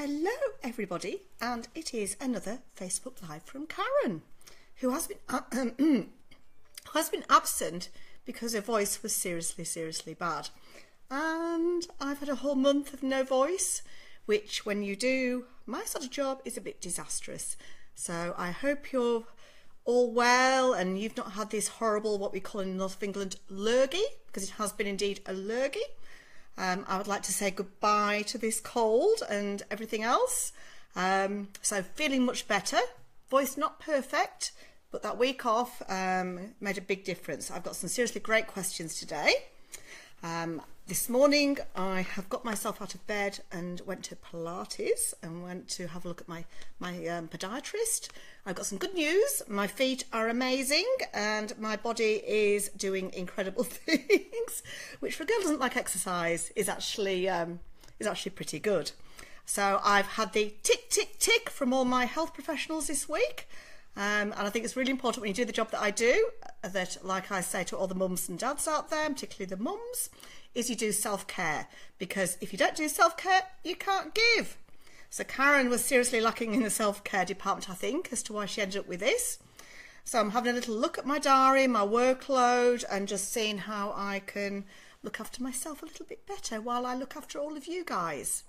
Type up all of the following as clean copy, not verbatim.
Hello everybody, and it is another Facebook Live from Karen, who has been absent because her voice was seriously bad. And I've had a whole month of no voice, which when you do my sort of job is a bit disastrous. So I hope you're all well and you've not had this horrible, what we call in North of England, lurgy, because it has been indeed a lurgy. I would like to say goodbye to this cold and everything else. So feeling much better. Voice not perfect, but that week off made a big difference. I've got some seriously great questions today. This morning I have got myself out of bed and went to Pilates and went to have a look at my podiatrist. I've got some good news. My feet are amazing and my body is doing incredible things, which for a girl who doesn't like exercise is actually pretty good. So I've had the tick from all my health professionals this week. And I think it's really important when you do the job that I do, that, like I say to all the mums and dads out there, particularly the mums, is you do self-care, because if you don't do self-care, you can't give. So Karen was seriously lacking in the self-care department, I think, as to why she ended up with this. So I'm having a little look at my diary, my workload, and just seeing how I can look after myself a little bit better while I look after all of you guys.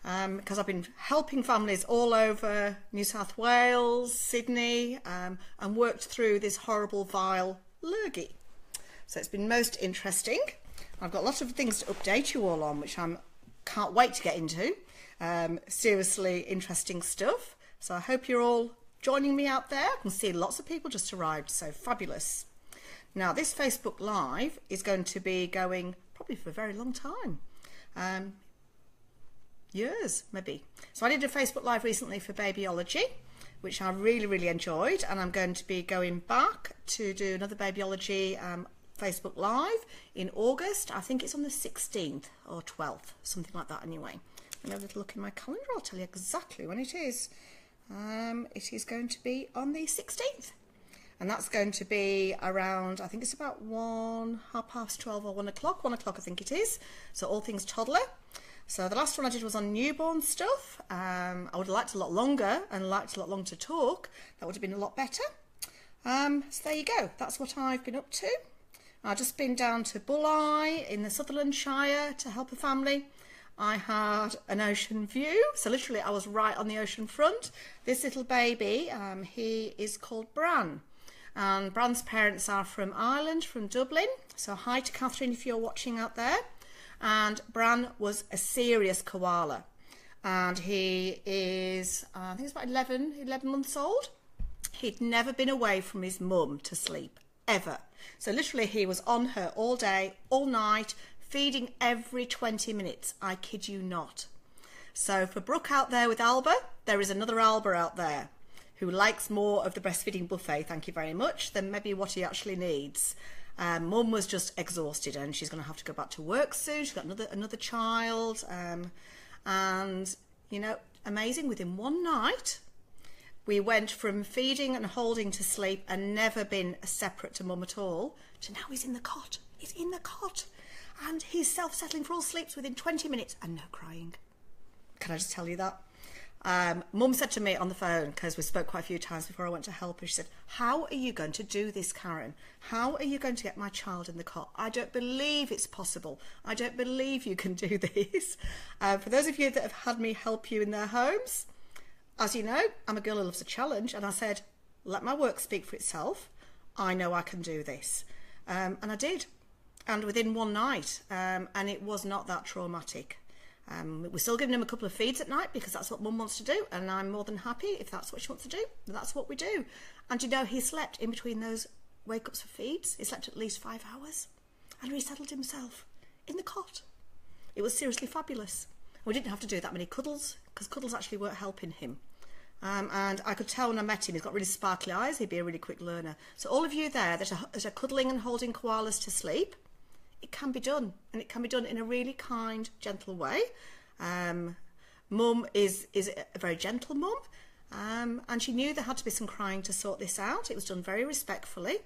Because I've been helping families all over New South Wales, Sydney, and worked through this horrible, vile lurgy. So it's been most interesting. I've got lots of things to update you all on, which I can't wait to get into. Seriously interesting stuff. So I hope you're all joining me out there. I can see lots of people just arrived, so fabulous. Now this Facebook Live is going to be going probably for a very long time. Years maybe. So I did a Facebook Live recently for Babyology, which I really enjoyed, and I'm going to be going back to do another Babyology Facebook Live in August. I think it's on the 16th or 12th, something like that anyway. Let me have a little look in my calendar, I'll tell you exactly when it is. It is going to be on the 16th, and that's going to be around, I think it's about 12:30 or 1 o'clock, 1 o'clock I think it is, so all things toddler. So the last one I did was on newborn stuff. I would have liked a lot longer and liked a lot longer to talk. That would have been a lot better. So there you go. That's what I've been up to. I've just been down to Bulli in the Sutherland Shire to help a family. I had an ocean view. So literally I was right on the ocean front. This little baby, he is called Bran. And Bran's parents are from Ireland, from Dublin. So hi to Catherine if you're watching out there. And Bran was a serious koala, and he is I think he's about 11 months old. He'd never been away from his mum to sleep ever, so literally he was on her all day, all night, feeding every 20 minutes. I kid you not. So for Brooke out there with Alba, there is another Alba out there who likes more of the breastfeeding buffet, thank you very much, than maybe what he actually needs. Mum was just exhausted and she's going to have to go back to work soon. She's got another child, and you know, amazing, within one night we went from feeding and holding to sleep and never been separate to mum at all, to now he's in the cot. He's in the cot and he's self-settling for all sleeps within 20 minutes and no crying. Can I just tell you that? Mum said to me on the phone, because we spoke quite a few times before I went to help her, she said, how are you going to do this, Karen? How are you going to get my child in the cot? I don't believe it's possible. I don't believe you can do this. For those of you that have had me help you in their homes, as you know, I'm a girl who loves a challenge, and I said, let my work speak for itself. I know I can do this. And I did. And within one night, and it was not that traumatic. We're still giving him a couple of feeds at night because that's what mum wants to do, and I'm more than happy if that's what she wants to do. That's what we do. And you know, he slept in between those wake-ups for feeds. He slept at least 5 hours and resettled himself in the cot. It was seriously fabulous. We didn't have to do that many cuddles because cuddles actually weren't helping him. And I could tell when I met him, he's got really sparkly eyes. He'd be a really quick learner. So all of you there that are cuddling and holding koalas to sleep, it can be done, and it can be done in a really kind, gentle way. Mum is a very gentle mum, and she knew there had to be some crying to sort this out. It was done very respectfully,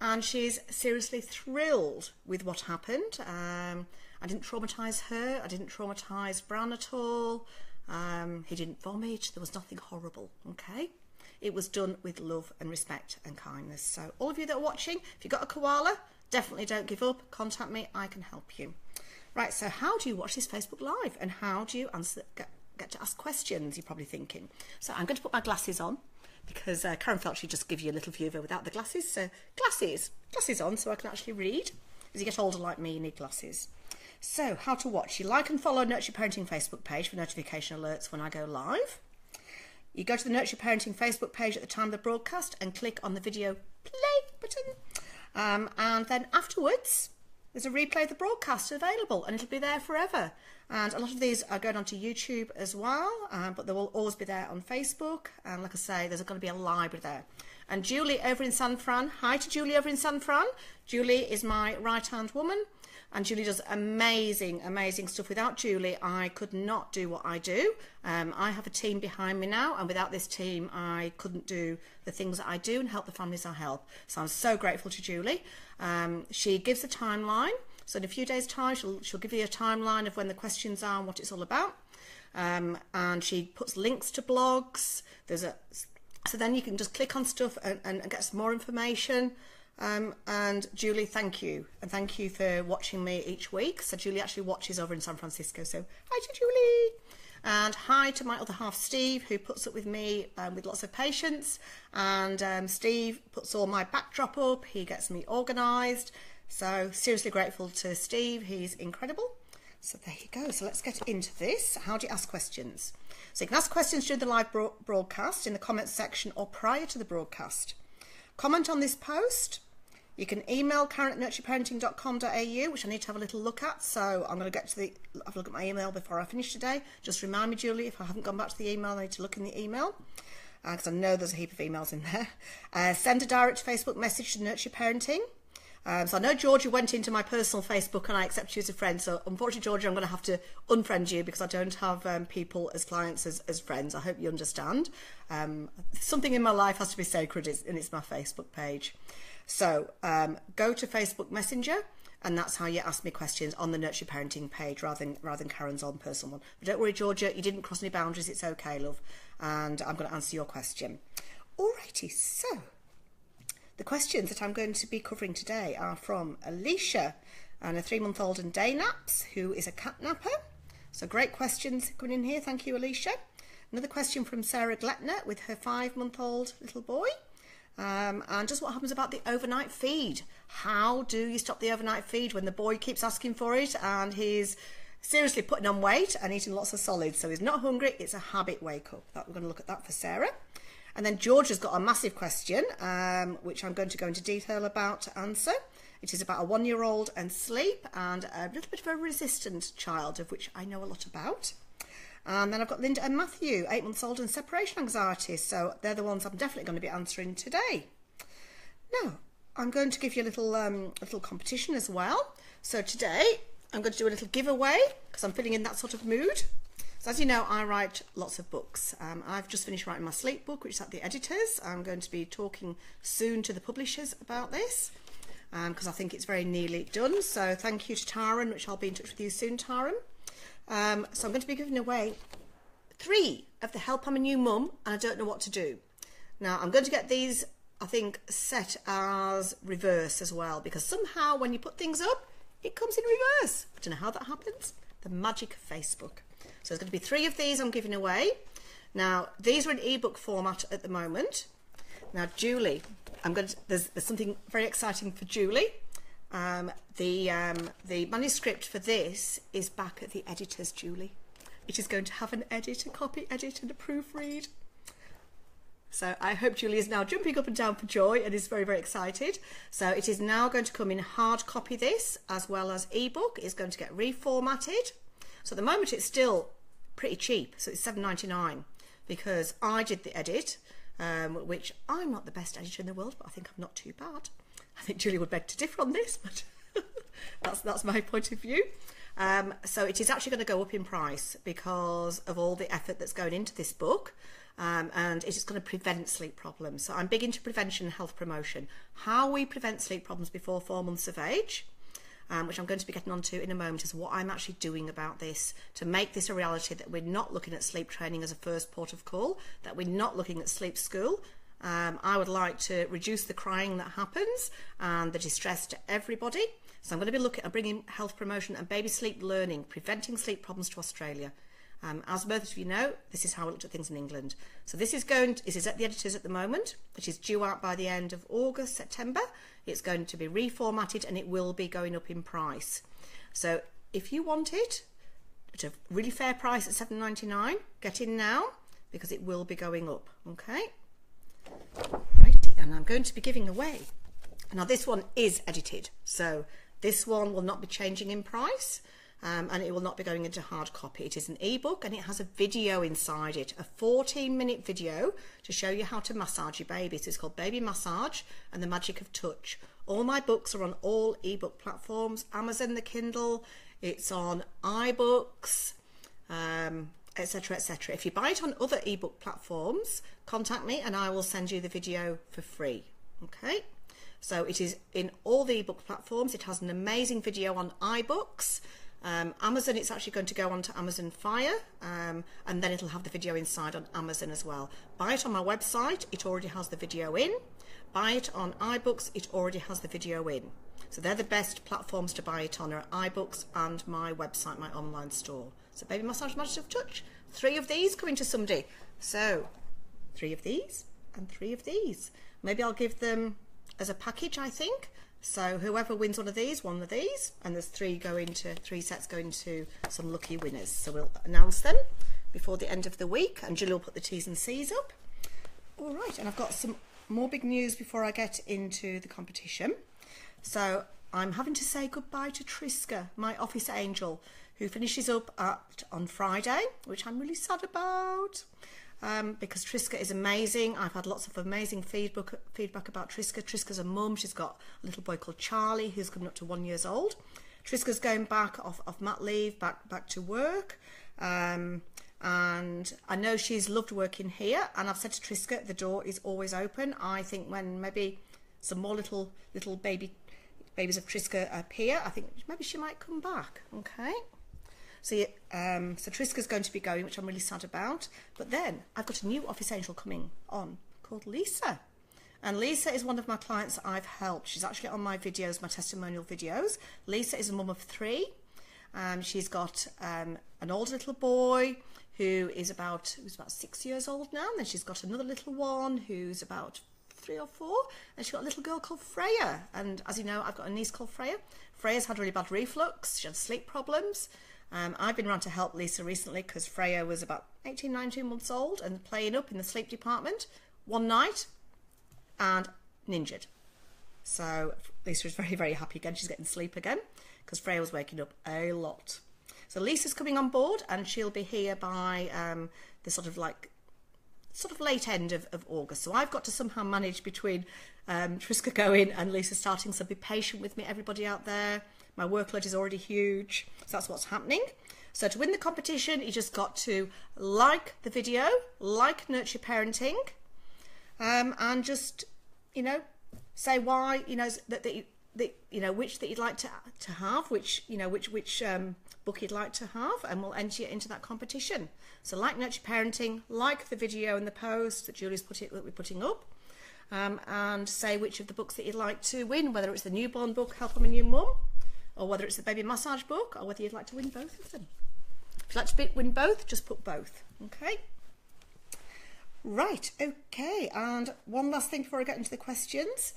and she's seriously thrilled with what happened. I didn't traumatise her, I didn't traumatise Bran at all. He didn't vomit. There was nothing horrible, okay? It was done with love and respect and kindness. So all of you that are watching, if you've got a koala, definitely don't give up. Contact me, I can help you. Right, so how do you watch this Facebook Live and how do you get to ask questions, you're probably thinking. So I'm going to put my glasses on because Karen felt she'd just give you a little viewer without the glasses. So glasses on so I can actually read. As you get older like me, you need glasses. So how to watch. You like and follow Nurture Parenting Facebook page for notification alerts when I go live. You go to the Nurture Parenting Facebook page at the time of the broadcast and click on the video play button. And then afterwards, there's a replay of the broadcast available and it'll be there forever. And a lot of these are going onto YouTube as well, but they will always be there on Facebook. And like I say, there's going to be a library there. And Julie over in San Fran, hi to Julie over in San Fran. Julie is my right-hand woman. And Julie does amazing, amazing stuff. Without Julie, I could not do what I do. I have a team behind me now, and without this team, I couldn't do the things that I do and help the families I help. So I'm so grateful to Julie. She gives a timeline. So in a few days' time, she'll give you a timeline of when the questions are and what it's all about. And she puts links to blogs. So then you can just click on stuff and get some more information. And Julie, thank you. And thank you for watching me each week. So Julie actually watches over in San Francisco. So hi to Julie. And hi to my other half, Steve, who puts up with me with lots of patience. And Steve puts all my backdrop up. He gets me organised. So seriously grateful to Steve. He's incredible. So there you go. So let's get into this. How do you ask questions? So you can ask questions during the live broadcast in the comments section or prior to the broadcast. Comment on this post. You can email karen@nurtureparenting.com.au, which I need to have a little look at. So I'm going to have a look at my email before I finish today. Just remind me, Julie, if I haven't gone back to the email, I need to look in the email. Because I know there's a heap of emails in there. Send a direct Facebook message to Nurture Parenting. So I know Georgia went into my personal Facebook and I accept you as a friend. So unfortunately, Georgia, I'm going to have to unfriend you because I don't have people as clients as friends. I hope you understand. Something in my life has to be sacred and it's my Facebook page. So go to Facebook Messenger and that's how you ask me questions on the Nurture Parenting page rather than Karen's own personal one. But don't worry, Georgia, you didn't cross any boundaries. It's okay, love. And I'm going to answer your question. Alrighty, so the questions that I'm going to be covering today are from Alicia and a 3-month-old and day naps, who is a cat napper. So great questions coming in here. Thank you, Alicia. Another question from Sarah Gletner with her 5-month-old little boy. And just what happens about the overnight feed. How do you stop the overnight feed when the boy keeps asking for it and he's seriously putting on weight and eating lots of solids? So he's not hungry, it's a habit wake up. We're going to look at that for Sarah. And then George has got a massive question, which I'm going to go into detail about to answer. It is about a 1-year-old and sleep and a little bit of a resistant child, of which I know a lot about. And then I've got Linda and Matthew, 8 months old and separation anxiety. So they're the ones I'm definitely going to be answering today. Now, I'm going to give you a little competition as well. So today I'm going to do a little giveaway because I'm feeling in that sort of mood. So as you know, I write lots of books. I've just finished writing my sleep book, which is at the editors. I'm going to be talking soon to the publishers about this because I think it's very nearly done. So thank you to Taran, which I'll be in touch with you soon, Taran. So I'm going to be giving away 3 of the Help I'm a New Mum and I Don't Know What to Do. Now, I'm going to get these, I think, set as reverse as well, because somehow when you put things up, it comes in reverse. I don't know how that happens. The magic of Facebook. So there's going to be 3 of these I'm giving away. Now, these are in ebook format at the moment. Now, Julie, there's something very exciting for Julie. The manuscript for this is back at the editors, Julie. It is going to have an edit, a copy edit and a proofread. So I hope Julie is now jumping up and down for joy and is very, very excited. So it is now going to come in hard copy, this, as well as ebook. It's going to get reformatted. So at the moment it's still pretty cheap. So it's $7.99 because I did the edit, which I'm not the best editor in the world, but I think I'm not too bad. I think Julie would beg to differ on this, but that's my point of view. So it is actually going to go up in price because of all the effort that's going into this book. And it is going to prevent sleep problems. So I'm big into prevention and health promotion. How we prevent sleep problems before 4 months of age. which I'm going to be getting onto in a moment, is what I'm actually doing about this to make this a reality, that we're not looking at sleep training as a first port of call, that we're not looking at sleep school. I would like to reduce the crying that happens and the distress to everybody. So I'm going to be looking at bringing health promotion and baby sleep learning, preventing sleep problems to Australia. As most of you know, this is how we looked at things in England. So this is at the editors at the moment, which is due out by the end of August, September. It's going to be reformatted and it will be going up in price. So if you want it at a really fair price at $7.99, get in now, because it will be going up. Okay. Righty, and I'm going to be giving away. Now this one is edited, so this one will not be changing in price, and it will not be going into hard copy. It is an ebook and it has a video inside it, a 14-minute video to show you how to massage your baby. So it's called Baby Massage and the Magic of Touch. All my books are on all ebook platforms, Amazon, the Kindle, it's on iBooks, etc, etc. If you buy it on other ebook platforms, contact me and I will send you the video for free. Okay, so it is in all the ebook platforms. It has an amazing video on iBooks. Amazon, it's actually going to go onto Amazon Fire, and then it'll have the video inside on Amazon as well. Buy it on my website, it already has the video in. Buy it on iBooks, it already has the video in. So they're the best platforms to buy it on, are iBooks and my website, my online store. So Baby Massage, Magic of Touch, 3 of these coming to somebody. So 3 of these and 3 of these. Maybe I'll give them as a package, I think. So whoever wins one of these, and there's 3 sets going to some lucky winners. So we'll announce them before the end of the week, and Julie will put the T's and C's up. All right, and I've got some more big news before I get into the competition. So I'm having to say goodbye to Triska, my office angel, who finishes up on Friday, which I'm really sad about. Because Triska is amazing. I've had lots of amazing feedback about Triska. Triska's a mum. She's got a little boy called Charlie who's coming up to 1 year old. Triska's going back off mat leave, back to work. And I know she's loved working here. And I've said to Triska, the door is always open. I think when maybe some more little babies of Triska appear, I think maybe she might come back. Okay. So Triska's going to be going, which I'm really sad about. But then I've got a new office angel coming on called Lisa. And Lisa is one of my clients that I've helped. She's actually on my videos, my testimonial videos. Lisa is a mum of 3. She's got an older little boy who's about 6 years old now. And then she's got another little one who's about 3 or 4. And she's got a little girl called Freya. And as you know, I've got a niece called Freya. Freya's had really bad reflux. She had sleep problems. I've been around to help Lisa recently because Freya was about 18, 19 months old and playing up in the sleep department one night and ninjured. So Lisa is very, very happy again. She's getting sleep again because Freya was waking up a lot. So Lisa's coming on board and she'll be here by the sort of late end of August. So I've got to somehow manage between Triska going and Lisa starting. So be patient with me, everybody out there. My workload is already huge, so that's what's happening. So to win the competition, you just got to like the video, like Nurture Parenting, and just, say why, which that you'd like to have, which book you'd like to have, and we'll enter you into that competition. So like Nurture Parenting, like the video and the post that that we're putting up, and say which of the books that you'd like to win, whether it's the newborn book, Help I'm a New Mum, or whether it's the baby massage book, or whether you'd like to win both of them. If you'd like to win both, just put both. Okay. Right. Okay. And one last thing before I get into the questions.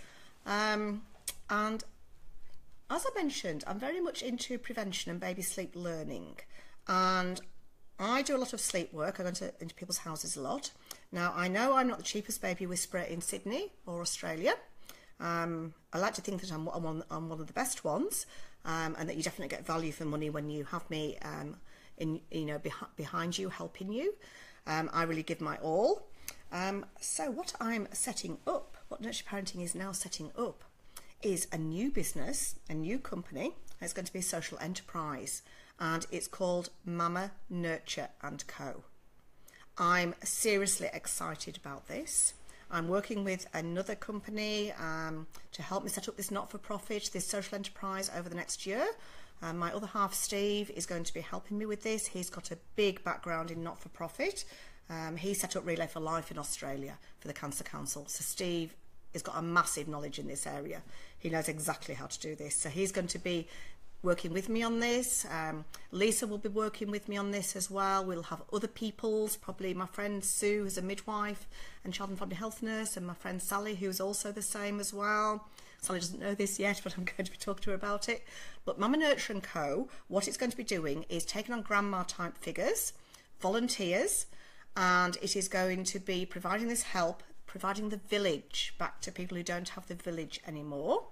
And as I mentioned, I'm very much into prevention and baby sleep learning. And I do a lot of sleep work. I go into people's houses a lot. Now, I know I'm not the cheapest baby whisperer in Sydney or Australia. I like to think that I'm one of the best ones. And that you definitely get value for money when you have me behind you, helping you. I really give my all. So what I'm setting up, what Nurture Parenting is now setting up, is a new business, a new company. It's going to be a social enterprise, and it's called Mama Nurture and Co. I'm seriously excited about this. I'm working with another company to help me set up this not-for-profit, this social enterprise over the next year. My other half, Steve, is going to be helping me with this. He's got a big background in not-for-profit. He set up Relay for Life in Australia for the Cancer Council. So Steve has got a massive knowledge in this area. He knows exactly how to do this. So he's going to be working with me on this. Lisa will be working with me on this as well. We'll have other people's, probably my friend Sue, who's a midwife and child and family health nurse, and my friend Sally, who's also the same as well. Sally doesn't know this yet, but I'm going to be talking to her about it. But Mama Nurture & Co., what it's going to be doing is taking on grandma type figures, volunteers, and it is going to be providing this help, providing the village back to people who don't have the village anymore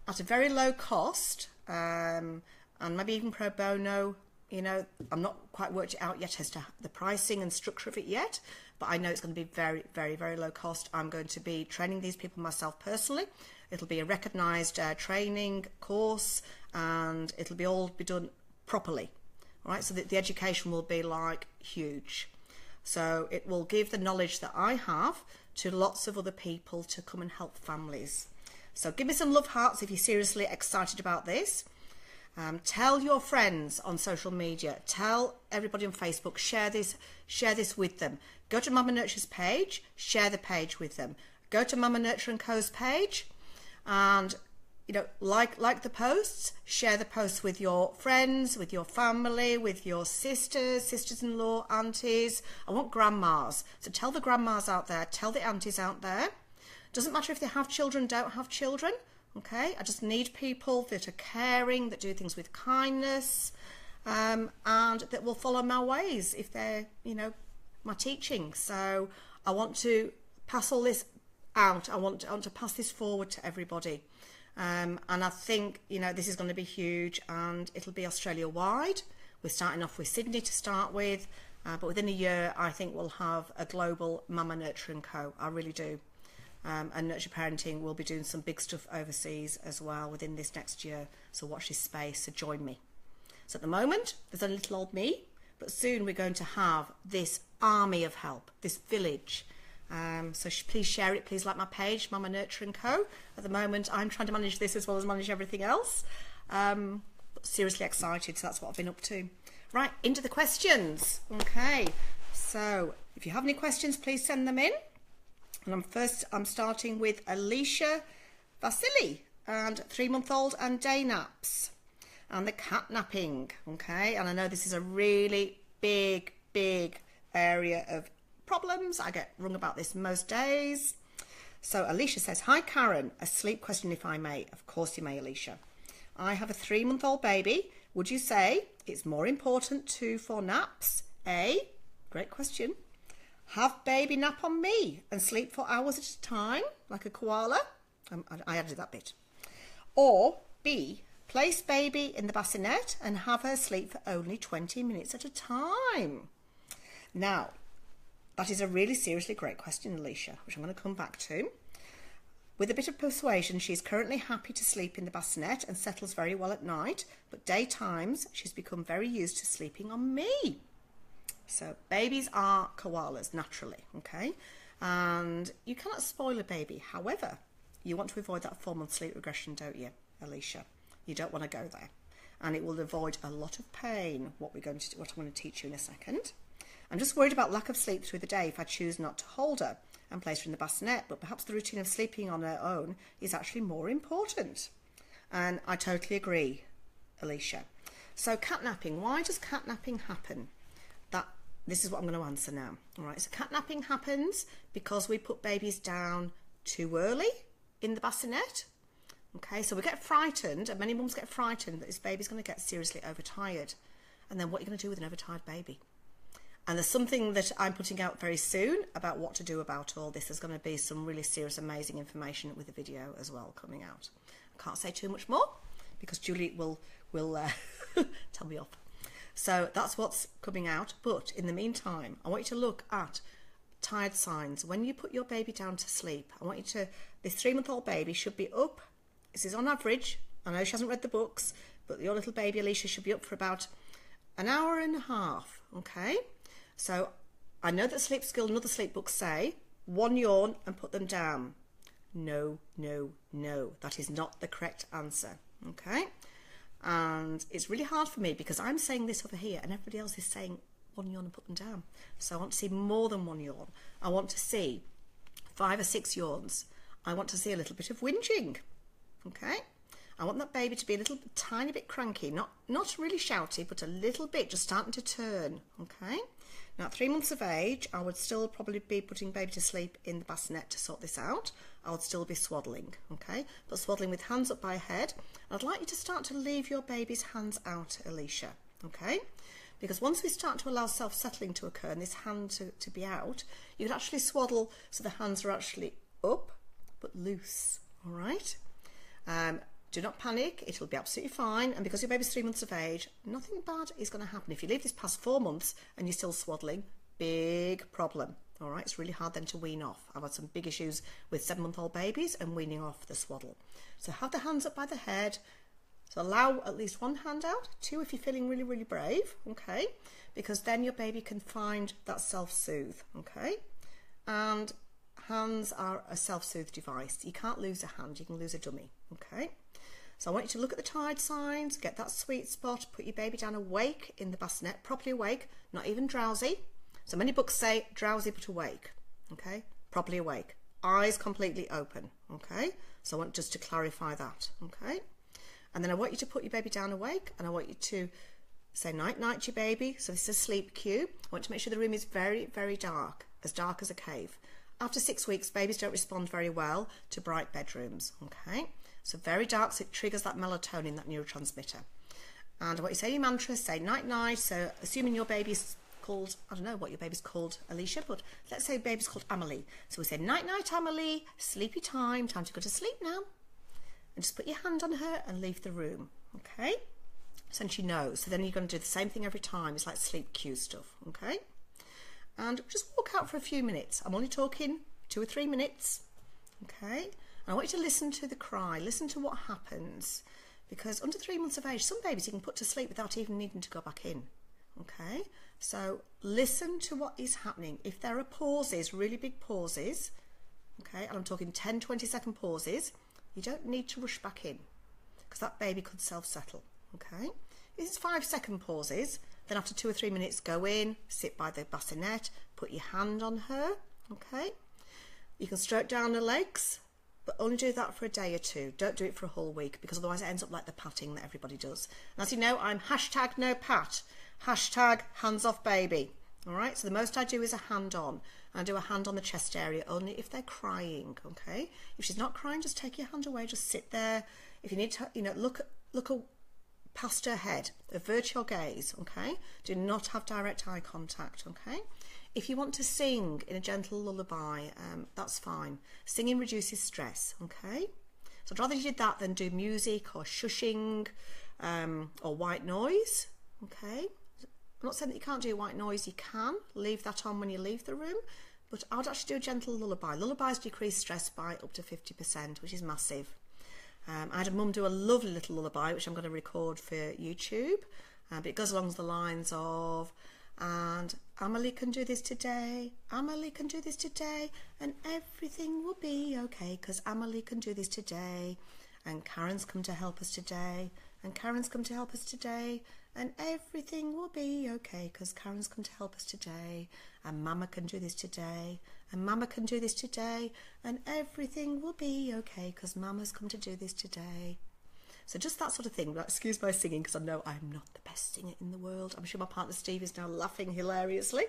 at a very low cost, and maybe even pro bono. You know, I'm not quite worked it out yet as to the pricing and structure of it yet, but I know it's going to be very, very, very low cost. I'm going to be training these people myself personally. It'll be a recognised training course, and it'll be all be done properly, right? So that the education will be like huge. So it will give the knowledge that I have to lots of other people to come and help families. So give me some love hearts if you're seriously excited about this. Tell your friends on social media, tell everybody on Facebook, share this with them. Go to Mama Nurture's page, share the page with them. Go to Mama Nurture & Co.'s page and, you know, like the posts, share the posts with your friends, with your family, with your sisters-in-law, aunties. I want grandmas. So tell the grandmas out there, tell the aunties out there. Doesn't matter if they have children, don't have children. Okay, I just need people that are caring, that do things with kindness, and that will follow my ways if they're, you know, my teaching. So I want to pass all this out. I want to pass this forward to everybody. And I think, you know, this is going to be huge, and it'll be Australia-wide. We're starting off with Sydney to start with, but within a year, I think we'll have a global Mama Nurture & Co. I really do. And Nurture Parenting will be doing some big stuff overseas as well within this next year. So watch this space, so join me. So at the moment, there's a little old me, but soon we're going to have this army of help, this village. So please share it, please like my page, Mama Nurture & Co. At the moment, I'm trying to manage this as well as manage everything else. But seriously excited, so that's what I've been up to. Right, into the questions. Okay, so if you have any questions, please send them in. And I'm starting with Alicia Vasily and 3-month-old and day naps and the cat napping. Okay, and I know this is a really big area of problems. I get rung about this most days. So Alicia says, hi Karen, a sleep question if I may. Of course you may, Alicia. I have a 3-month-old baby. Would you say it's more important for naps? A, great question. Have baby nap on me and sleep for hours at a time, like a koala. I added that bit. Or B, place baby in the bassinet and have her sleep for only 20 minutes at a time. Now, that is a really seriously great question, Alicia, which I'm going to come back to. With a bit of persuasion, she's currently happy to sleep in the bassinet and settles very well at night, but daytimes she's become very used to sleeping on me. So babies are koalas naturally, okay? And you cannot spoil a baby. However, you want to avoid that 4-month sleep regression, don't you, Alicia? You don't want to go there. And it will avoid a lot of pain, what I'm going to teach you in a second. I'm just worried about lack of sleep through the day if I choose not to hold her and place her in the bassinet, but perhaps the routine of sleeping on her own is actually more important. And I totally agree, Alicia. So catnapping, why does catnapping happen? This is what I'm going to answer now. All right, so catnapping happens because we put babies down too early in the bassinet. Okay, so we get frightened, and many mums get frightened that this baby's going to get seriously overtired. And then what are you going to do with an overtired baby? And there's something that I'm putting out very soon about what to do about all this. There's going to be some really serious, amazing information with the video as well coming out. I can't say too much more because Julie will tell me off. So that's what's coming out. But in the meantime, I want you to look at tired signs. When you put your baby down to sleep, I want you to, this 3-month-old baby should be up. This is on average. I know she hasn't read the books, but your little baby Alicia should be up for about an hour and a half. Okay. So I know that Sleep Skill and other sleep books say one yawn and put them down. No, no, no. That is not the correct answer. Okay? And it's really hard for me because I'm saying this over here and everybody else is saying one yawn and put them down. So I want to see more than one yawn. I want to see 5 or 6 yawns. I want to see a little bit of whinging. Okay? I want that baby to be a little tiny bit cranky, not really shouty, but a little bit, just starting to turn. Okay? Now, at 3 months of age, I would still probably be putting baby to sleep in the bassinet to sort this out. I would still be swaddling, okay? But swaddling with hands up by head. I'd like you to start to leave your baby's hands out, Alicia, okay? Because once we start to allow self-settling to occur and this hand to be out, you can actually swaddle so the hands are actually up, but loose, all right? Do not panic, it'll be absolutely fine. And because your baby's 3 months of age, nothing bad is going to happen. If you leave this past 4 months and you're still swaddling, big problem. All right, it's really hard then to wean off. I've had some big issues with 7-month-old babies and weaning off the swaddle. So have the hands up by the head. So allow at least one hand out, 2 if you're feeling really, really brave, okay? Because then your baby can find that self-soothe, okay? And hands are a self-soothe device. You can't lose a hand, you can lose a dummy, okay? So I want you to look at the tide signs, get that sweet spot, put your baby down awake in the bassinet, properly awake, not even drowsy. So many books say drowsy but awake, okay? Properly awake, eyes completely open, okay? So I want just to clarify that, okay? And then I want you to put your baby down awake and I want you to say night night to your baby. So this is a sleep cue. I want to make sure the room is very, very dark as a cave. After 6 weeks, babies don't respond very well to bright bedrooms, okay? So very dark, so it triggers that melatonin, that neurotransmitter. And I want you to say your mantra, say night night. So assuming your baby's called, I don't know what your baby's called, Alicia, but let's say baby's called Amelie. So we say night night Amelie, sleepy time to go to sleep now. And just put your hand on her and leave the room, okay? So she knows. So then you're going to do the same thing every time. It's like sleep cue stuff, okay? And just walk out for a few minutes. I'm only talking 2 or 3 minutes, okay? And I want you to listen to the cry, listen to what happens. Because under 3 months of age, some babies you can put to sleep without even needing to go back in, okay? So listen to what is happening. If there are pauses, really big pauses, okay, and I'm talking 10, 20-second pauses, you don't need to rush back in because that baby could self-settle, okay? If it's 5-second pauses, then after 2 or 3 minutes, go in, sit by the bassinet, put your hand on her, okay? You can stroke down her legs, but only do that for a day or 2. Don't do it for a whole week because otherwise it ends up like the patting that everybody does. And as you know, I'm hashtag no pat, hashtag hands off baby. All right, so the most I do is a hand on. I do a hand on the chest area only if they're crying, okay? If she's not crying, just take your hand away, just sit there. If you need to, you know, look past her head, avert your gaze, okay? Do not have direct eye contact, okay? If you want to sing in a gentle lullaby, that's fine. Singing reduces stress, okay? So I'd rather you did that than do music or shushing or white noise, okay? I'm not saying that you can't do white noise, you can. Leave that on when you leave the room, but I would actually do a gentle lullaby. Lullabies decrease stress by up to 50%, which is massive. I had a mum do a lovely little lullaby, which I'm going to record for YouTube, but it goes along the lines of, and Amelie can do this today, Amelie can do this today, and everything will be okay, because Amelie can do this today, and Karen's come to help us today, and Karen's come to help us today, and everything will be okay, because Karen's come to help us today, and Mama can do this today, and Mama can do this today, and everything will be okay, because Mama's come to do this today. So just that sort of thing. Excuse my singing, because I know I'm not the best singer in the world. I'm sure my partner Steve is now laughing hilariously.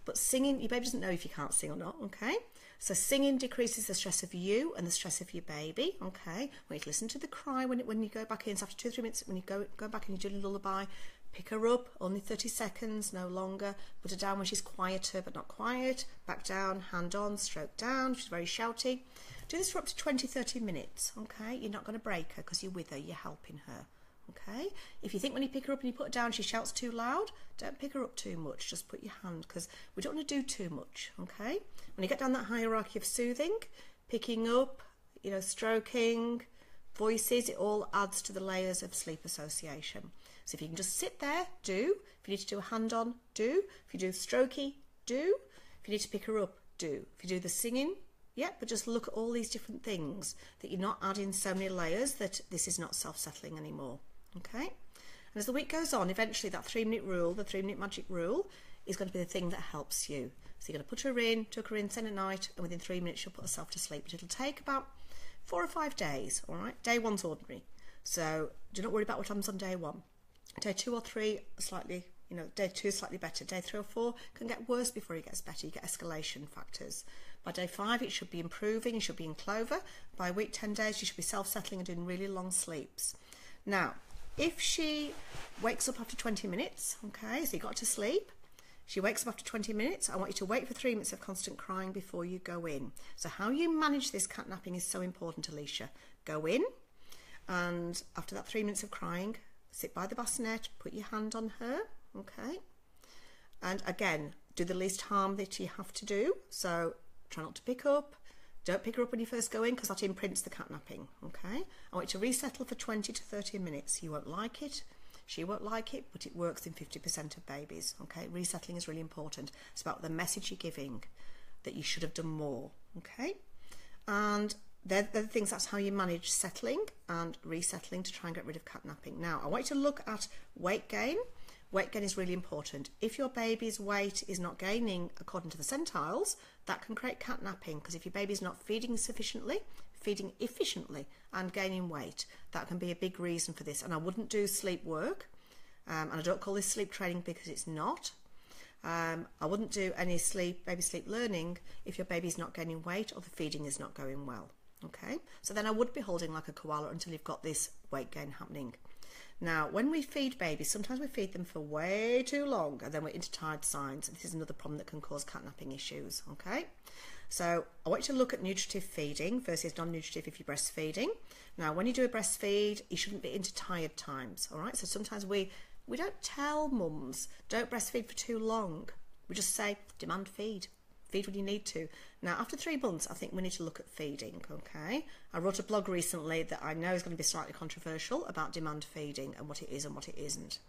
But singing, your baby doesn't know if you can't sing or not, okay? So singing decreases the stress of you and the stress of your baby, okay? When you listen to the cry when you go back in, so after 2 or 3 minutes, when you go back and you do a lullaby, pick her up, only 30 seconds, no longer. Put her down when she's quieter but not quiet. Back down, hand on, stroke down. She's very shouty. Do this for up to 20, 30 minutes, okay? You're not going to break her because you're with her, you're helping her, okay? If you think when you pick her up and you put her down, she shouts too loud, don't pick her up too much. Just put your hand, because we don't want to do too much, okay? When you get down that hierarchy of soothing, picking up, you know, stroking, voices, it all adds to the layers of sleep association. So if you can just sit there, do. If you need to do a hand on, do. If you do strokey, do. If you need to pick her up, do. If you do the singing, yeah, but just look at all these different things, that you're not adding so many layers that this is not self-settling anymore, okay? And as the week goes on, eventually that 3-minute rule, the 3-minute magic rule, is going to be the thing that helps you. So you're going to put her in, tuck her in, send at night, and within 3 minutes she'll put herself to sleep. But it'll take about 4 or 5 days, all right? Day 1's ordinary. So do not worry about what happens on day 1. Day 2 or 3, slightly, day 2 is slightly better. Day 3 or 4 can get worse before it gets better. You get escalation factors. By day 5, it should be improving. You should be in clover. By week 10 days, you should be self-settling and doing really long sleeps. Now, if she wakes up after 20 minutes, okay, so you got to sleep, she wakes up after 20 minutes, I want you to wait for 3 minutes of constant crying before you go in. So how you manage this catnapping is so important, Alicia. Go in, and after that 3 minutes of crying, sit by the bassinet, put your hand on her, okay? And again, do the least harm that you have to do. So try not to pick up. Don't pick her up when you first go in, because that imprints the catnapping, okay? I want you to resettle for 20 to 30 minutes. You won't like it. She won't like it, but it works in 50% of babies, okay? Resettling is really important. It's about the message you're giving, that you should have done more, okay? And they're the things, that's how you manage settling and resettling to try and get rid of catnapping. Now, I want you to look at weight gain. Weight gain is really important. If your baby's weight is not gaining according to the centiles, that can create catnapping, because if your baby's not feeding sufficiently, feeding efficiently and gaining weight, that can be a big reason for this. And I wouldn't do sleep work, and I don't call this sleep training because it's not. I wouldn't do any baby sleep learning if your baby's not gaining weight or the feeding is not going well, okay? So then I would be holding like a koala until you've got this weight gain happening. Now, when we feed babies, sometimes we feed them for way too long, and then we're into tired signs. This is another problem that can cause catnapping issues, okay? So I want you to look at nutritive feeding versus non-nutritive if you're breastfeeding. Now, when you do a breastfeed, you shouldn't be into tired times, all right? So sometimes we don't tell mums, don't breastfeed for too long. We just say, demand feed. Feed when you need to. Now, after 3 months, I think we need to look at feeding, okay? I wrote a blog recently that I know is going to be slightly controversial about demand feeding and what it is and what it isn't.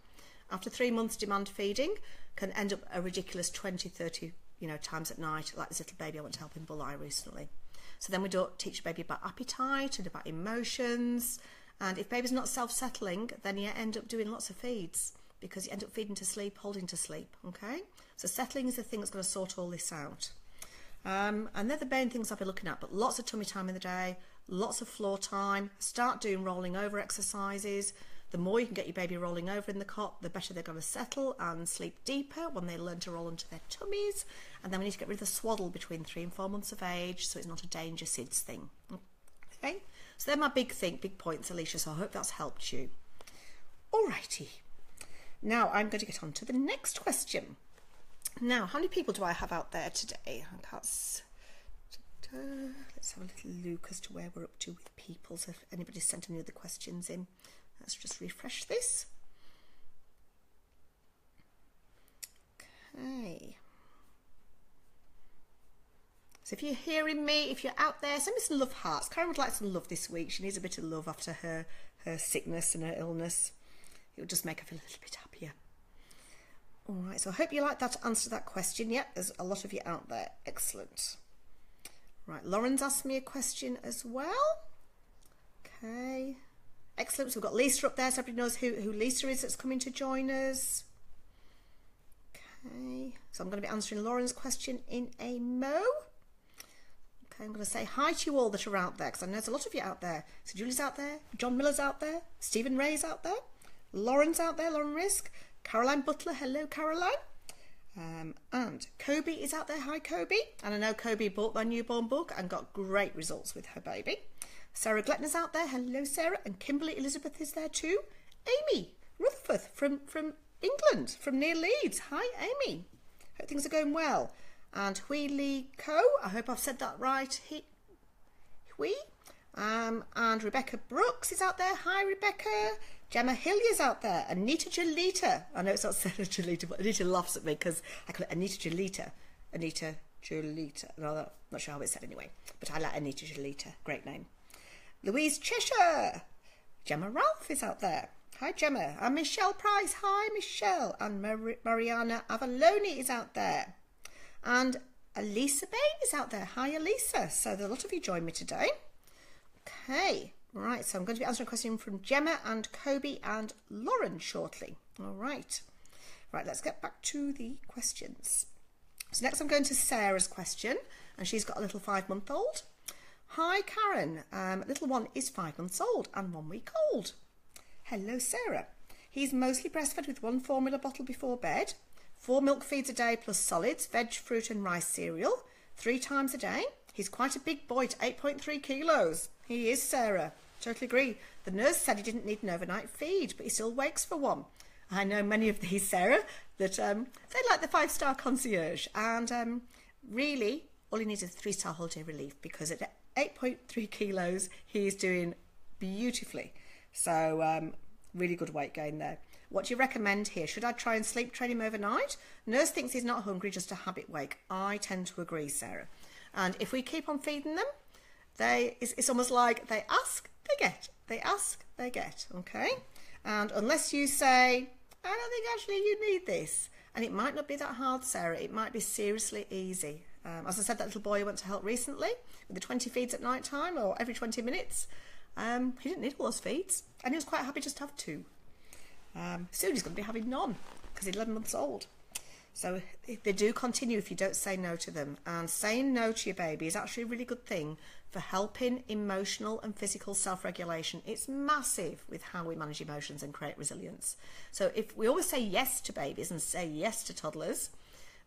After 3 months, demand feeding can end up a ridiculous 20, 30, times at night, like this little baby I went to help in Bull-Eye recently. So then we don't teach the baby about appetite and about emotions. And if baby's not self-settling, then you end up doing lots of feeds, because you end up feeding to sleep, holding to sleep, okay? So settling is the thing that's going to sort all this out. And they're the main things I'll be looking at, but lots of tummy time in the day, lots of floor time, start doing rolling over exercises. The more you can get your baby rolling over in the cot, the better they're going to settle and sleep deeper when they learn to roll onto their tummies. And then we need to get rid of the swaddle between 3 and 4 months of age, so it's not a danger SIDS thing. Okay, so they're my big points, Alicia, so I hope that's helped you. Alrighty. Now I'm going to get on to the next question. Now, how many people do I have out there today? Let's have a little look as to where we're up to with people. So if anybody's sent any other questions in, let's just refresh this. Okay. So if you're hearing me, if you're out there, send me some love hearts. Karen would like some love this week. She needs a bit of love after her sickness and her illness. It would just make her feel a little bit happier. All right, so I hope you like that answer to that question. Yep, there's a lot of you out there. Excellent. Right, Lauren's asked me a question as well. Okay, excellent. So we've got Lisa up there, so everybody knows who Lisa is that's coming to join us. Okay, so I'm going to be answering Lauren's question in a mo. Okay, I'm going to say hi to you all that are out there, because I know there's a lot of you out there. So Julie's out there, John Miller's out there, Stephen Ray's out there, Lauren's out there, Lauren Risk, Caroline Butler, hello Caroline, and Kobe is out there, hi Kobe, and I know Kobe bought my newborn book and got great results with her baby. Sarah Glettner's out there, hello Sarah, and Kimberly Elizabeth is there too. Amy Rutherford from England, from near Leeds, hi Amy, hope things are going well. And Hui Lee Ko, I hope I've said that right, Hui, and Rebecca Brooks is out there, hi Rebecca. Gemma Hilliard's out there. Anita Jolita. I know it's not Sarah Jolita, but Anita laughs at me because I call it Anita Jolita. Anita Jolita. No, I'm not sure how it's said anyway. But I like Anita Jolita. Great name. Louise Cheshire. Gemma Ralph is out there. Hi, Gemma. And Michelle Price. Hi, Michelle. And Mariana Avalone is out there. And Elisa Bain is out there. Hi, Elisa. So there are a lot of you join me today. Okay, right. So I'm going to be answering a question from Gemma and Kobe and Lauren shortly. All right. Right, let's get back to the questions. So next I'm going to Sarah's question, and she's got a little 5-month-old. Hi, Karen. Little one is 5 months old and 1 week old. Hello, Sarah. He's mostly breastfed with 1 formula bottle before bed, 4 milk feeds a day plus solids, veg, fruit and rice cereal, 3 times a day. He's quite a big boy, 8.3 kilos. He is, Sarah. Totally agree. The nurse said he didn't need an overnight feed, but he still wakes for one. I know many of these, Sarah, that they like the 5-star concierge, and really all he needs is a 3-star holiday relief, because at 8.3 kilos he's doing beautifully. So really good weight gain there. What do you recommend here? Should I try and sleep train him overnight? Nurse thinks he's not hungry, just a habit wake. I tend to agree, Sarah. And if we keep on feeding them, it's almost like they ask, they get. They ask, they get. Okay? And unless you say, I don't think actually you need this. And it might not be that hard, Sarah. It might be seriously easy. As I said, that little boy who went to help recently with the 20 feeds at night time or every 20 minutes. He didn't need all those feeds. And he was quite happy just to have 2. Soon he's going to be having none because he's 11 months old. So they do continue if you don't say no to them. And saying no to your baby is actually a really good thing for helping emotional and physical self-regulation. It's massive with how we manage emotions and create resilience. So if we always say yes to babies and say yes to toddlers,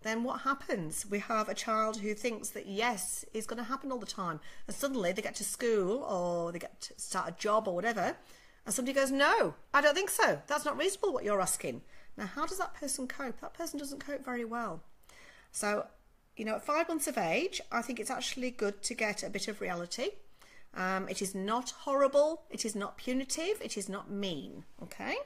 then what happens? We have a child who thinks that yes is going to happen all the time. And suddenly they get to school or they get to start a job or whatever, and somebody goes, no, I don't think so. That's not reasonable what you're asking. Now, how does that person cope? That person doesn't cope very well. So, you know, at 5 months of age, I think it's actually good to get a bit of reality. It is not horrible. It is not punitive. It is not mean. Okay?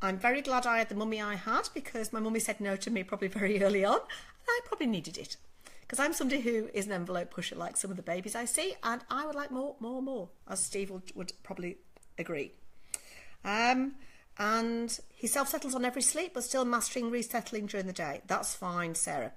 I'm very glad I had the mummy I had, because my mummy said no to me probably very early on. And I probably needed it. Because I'm somebody who is an envelope pusher like some of the babies I see. And I would like more, as Steve would probably agree. And he self-settles on every sleep, but still mastering resettling during the day. That's fine, Sarah.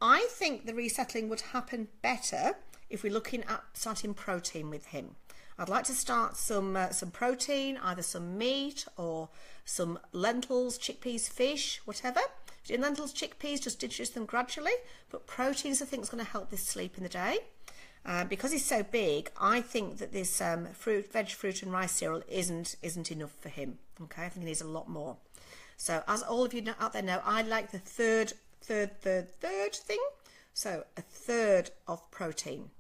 I think the resettling would happen better if we're looking at starting protein with him. I'd like to start some protein, either some meat or some lentils, chickpeas, fish, whatever. If you're doing lentils, chickpeas, just introduce them gradually. But protein is the thing that's going to help this sleep in the day. Because he's so big, I think that this veg, fruit and rice cereal isn't enough for him. Okay, I think he needs a lot more. So as all of you out there know, I like the third thing. So a third of protein.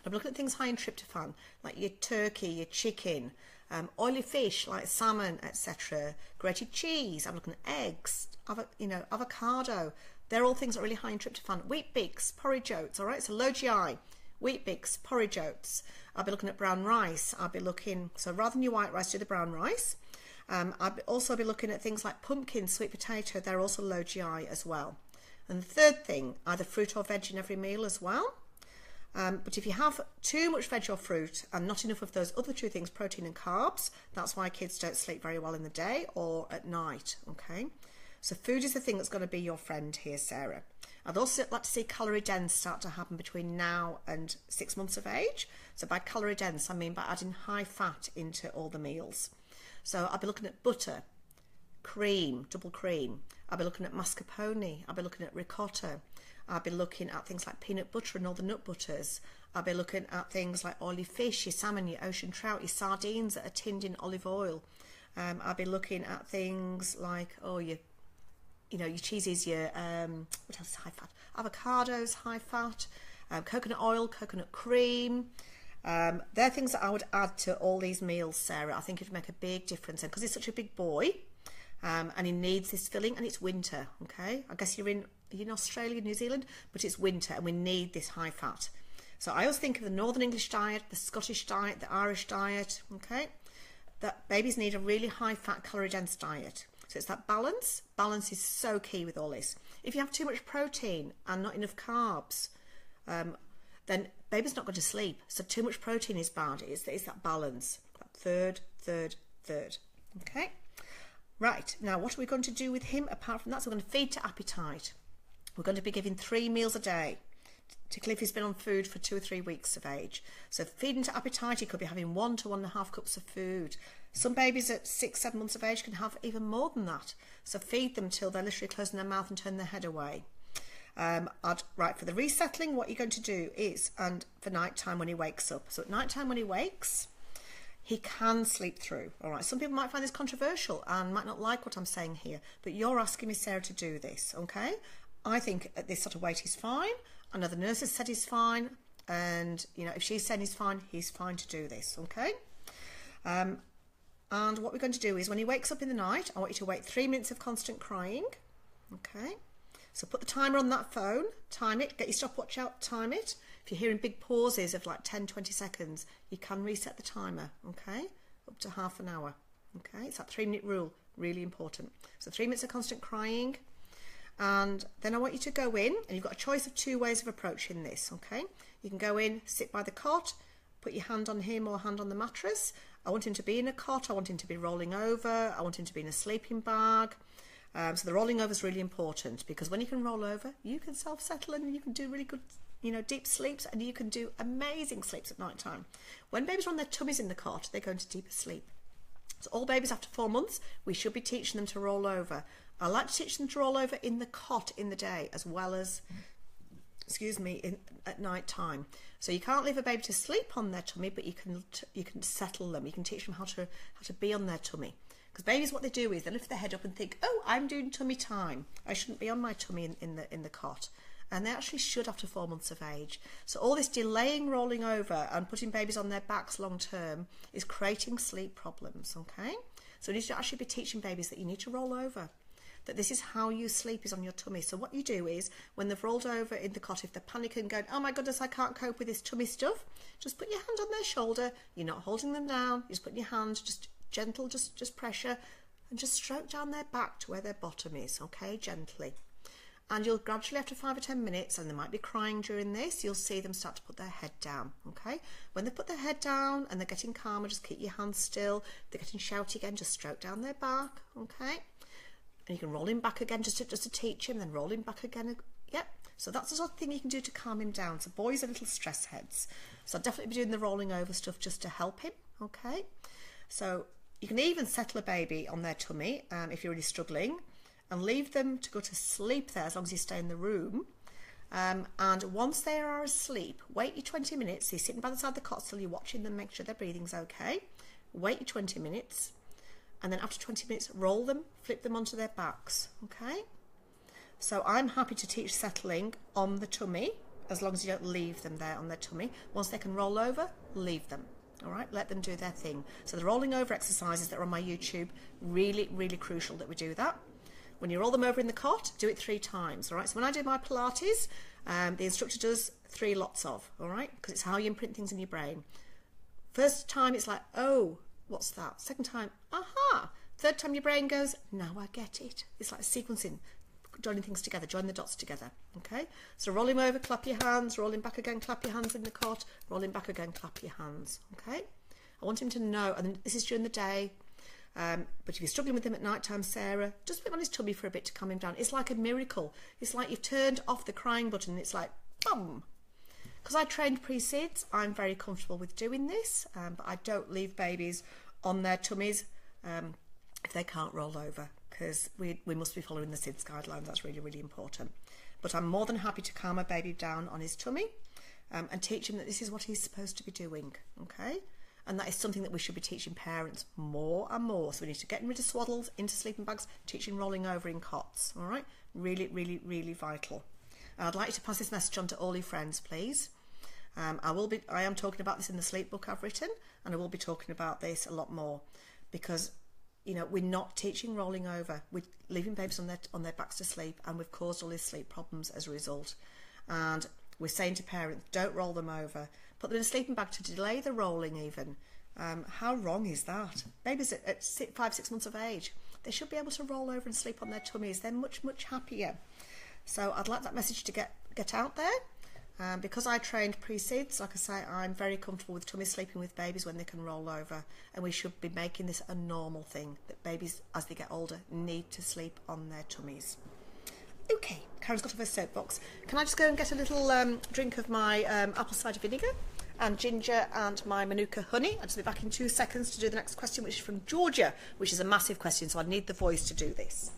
I'm looking at things high in tryptophan, like your turkey, your chicken, oily fish like salmon, etc. Grated cheese. I'm looking at eggs, avocado. They're all things that are really high in tryptophan. Wheat bix, porridge oats. All right, so low GI. Wheat bix, porridge oats. I'll be looking at brown rice. So rather than your white rice, do the brown rice. I'll also be looking at things like pumpkin, sweet potato. They're also low GI as well. And the third thing, either fruit or veg in every meal as well. But if you have too much veg or fruit and not enough of those other 2 things, protein and carbs, that's why kids don't sleep very well in the day or at night, okay? So food is the thing that's going to be your friend here, Sarah. I'd also like to see calorie dense start to happen between now and 6 months of age. So by calorie dense, I mean by adding high fat into all the meals. So I'll be looking at butter, cream, double cream. I'll be looking at mascarpone. I'll be looking at ricotta. I'll be looking at things like peanut butter and all the nut butters. I'll be looking at things like oily fish, your salmon, your ocean trout, your sardines that are tinned in olive oil. I'll be looking at things like, your cheeses, your, what else is high fat? Avocados, high fat, coconut oil, coconut cream. They're things that I would add to all these meals, Sarah. I think it would make a big difference. And because he's such a big boy, and he needs this filling, and it's winter, okay? I guess you're in Australia, New Zealand, but it's winter and we need this high fat. So I always think of the Northern English diet, the Scottish diet, the Irish diet, okay? That babies need a really high fat, calorie dense diet. So it's that balance. Balance is so key with all this. If you have too much protein and not enough carbs, then baby's not going to sleep. So too much protein is bad. It's that balance. That third. Okay? Right. Now, what are we going to do with him apart from that? So we're going to feed to appetite. We're going to be giving 3 meals a day. particularly if he's been on food for 2 or 3 weeks of age. So feeding to appetite, he could be having 1 to 1.5 cups of food. Some babies at 6, 7 months of age can have even more than that. So feed them till they're literally closing their mouth and turn their head away. Right, for the resettling, what you're going to do is, and for night time when he wakes up. So at night time when he wakes, he can sleep through. All right, some people might find this controversial and might not like what I'm saying here, but you're asking me, Sarah, to do this, okay? I think at this sort of weight he's fine. I know the nurse has said he's fine, and you know, if she's saying he's fine to do this, okay? And what we're going to do is when he wakes up in the night, I want you to wait 3 minutes of constant crying, okay? So put the timer on that phone, time it, get your stopwatch out, time it. If you're hearing big pauses of like 10, 20 seconds, you can reset the timer, okay? Up to half an hour, okay? It's that 3-minute rule, really important. So 3 minutes of constant crying, and then I want you to go in, and you've got a choice of 2 ways of approaching this, okay? You can go in, sit by the cot, put your hand on him or hand on the mattress. I want him to be in a cot, I want him to be rolling over, I want him to be in a sleeping bag. So the rolling over is really important, because when you can roll over, you can self-settle and you can do really good, you know, deep sleeps, and you can do amazing sleeps at night time. When babies are on their tummies in the cot, they go into deeper sleep. So all babies after 4 months, we should be teaching them to roll over. I like to teach them to roll over in the cot in the day, as well as, at night time. So you can't leave a baby to sleep on their tummy, but you can settle them. You can teach them how to be on their tummy. Because babies, what they do is they lift their head up and think, oh, I'm doing tummy time. I shouldn't be on my tummy in the cot. And they actually should after 4 months of age. So all this delaying rolling over and putting babies on their backs long term is creating sleep problems, okay? So we need to actually be teaching babies that you need to roll over, that this is how you sleep, is on your tummy. So what you do is, when they've rolled over in the cot, if they're panicking going, oh my goodness, I can't cope with this tummy stuff, just put your hand on their shoulder. You're not holding them down. You're just putting your hand, just gentle, just pressure, and just stroke down their back to where their bottom is, okay, gently. And you'll gradually, after 5 or 10 minutes, and they might be crying during this, you'll see them start to put their head down, okay? When they put their head down and they're getting calmer, just keep your hands still. If they're getting shouty again, just stroke down their back, okay? And you can roll him back again just to teach him, then roll him back again. Yep. So that's the sort of thing you can do to calm him down. So boys are little stress heads. So I'll definitely be doing the rolling over stuff just to help him, okay? So you can even settle a baby on their tummy if you're really struggling, and leave them to go to sleep there as long as you stay in the room. And once they are asleep, wait your 20 minutes. So you're sitting by the side of the cot till you're watching them, make sure their breathing's okay. Wait your 20 minutes, and then after 20 minutes, roll them, flip them onto their backs, okay? So I'm happy to teach settling on the tummy, as long as you don't leave them there on their tummy. Once they can roll over, leave them. All right, let them do their thing. So the rolling over exercises that are on my YouTube, really, really crucial that we do that. When you roll them over in the cot, do it 3 times, all right? So when I do my Pilates, the instructor does 3 lots of, all right? Because it's how you imprint things in your brain. First time, it's like, oh, what's that? Second time, aha. Third time, your brain goes, now I get it. It's like sequencing, joining things together, join the dots together, okay? So roll him over, clap your hands, roll him back again, clap your hands in the cot, roll him back again, clap your hands, okay? I want him to know, and this is during the day, but if you're struggling with him at night time, Sarah, just put him on his tummy for a bit to calm him down. It's like a miracle. It's like you've turned off the crying button. It's like, boom. Because I trained pre-SIDS, I'm very comfortable with doing this, but I don't leave babies on their tummies if they can't roll over, because we must be following the SIDS guidelines. That's really, really important. But I'm more than happy to calm a baby down on his tummy and teach him that this is what he's supposed to be doing, okay? And that is something that we should be teaching parents more and more. So we need to get rid of swaddles, into sleeping bags, teaching rolling over in cots, all right? Really, really, really vital. And I'd like you to pass this message on to all your friends, please. I am talking about this in the sleep book I've written, and I will be talking about this a lot more, because you know, we're not teaching rolling over. We're leaving babies on their backs to sleep, and we've caused all these sleep problems as a result. And we're saying to parents, don't roll them over. Put them in a sleeping bag to delay the rolling even. How wrong is that? Babies at 5, 6 months of age, they should be able to roll over and sleep on their tummies. They're much, much happier. So I'd like that message to get out there. Because I trained pre-SIDS, like I say, I'm very comfortable with tummy sleeping with babies when they can roll over, and we should be making this a normal thing, that babies, as they get older, need to sleep on their tummies. Okay, Karen's got off her soapbox. Can I just go and get a little drink of my apple cider vinegar and ginger and my Manuka honey? I'll just be back in 2 seconds to do the next question, which is from Georgia, which is a massive question, so I need the voice to do this.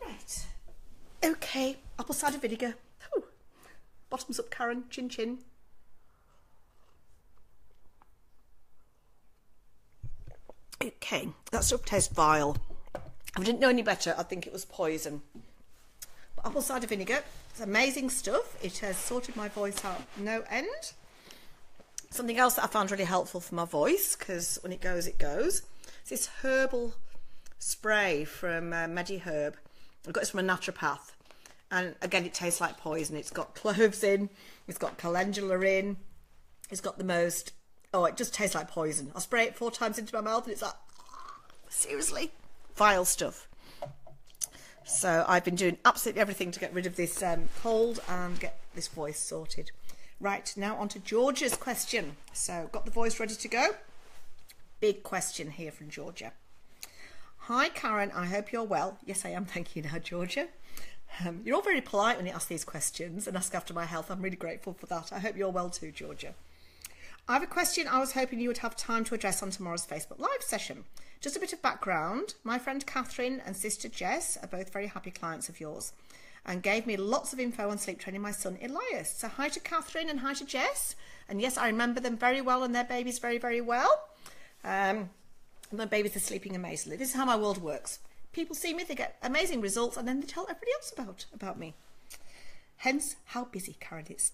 Right. Okay, apple cider vinegar. Ooh. Bottoms up, Karen. Chin chin. Okay, that stuff tastes vile. If I didn't know any better, I'd think it was poison. But apple cider vinegar, it's amazing stuff. It has sorted my voice out no end. Something else that I found really helpful for my voice, because when it goes, it goes. It's this herbal spray from MediHerb. I've got this from a naturopath. And again, it tastes like poison. It's got cloves in, it's got calendula in, it's got the most... Oh, it just tastes like poison. I spray it 4 times into my mouth and it's like, seriously? Vile stuff. So I've been doing absolutely everything to get rid of this cold and get this voice sorted. Right, now on to Georgia's question. So got the voice ready to go. Big question here from Georgia. Hi, Karen. I hope you're well. Yes, I am. Thank you now, Georgia. You're all very polite when you ask these questions and ask after my health. I'm really grateful for that. I hope you're well too, Georgia. I have a question I was hoping you would have time to address on tomorrow's Facebook Live session. Just a bit of background. My friend Catherine and sister Jess are both very happy clients of yours and gave me lots of info on sleep training my son Elias. So hi to Catherine and hi to Jess. And yes, I remember them very well and their babies very, very well. My babies are sleeping amazingly. This is how my world works. People see me, they get amazing results, and then they tell everybody else about me. Hence how busy Karen is.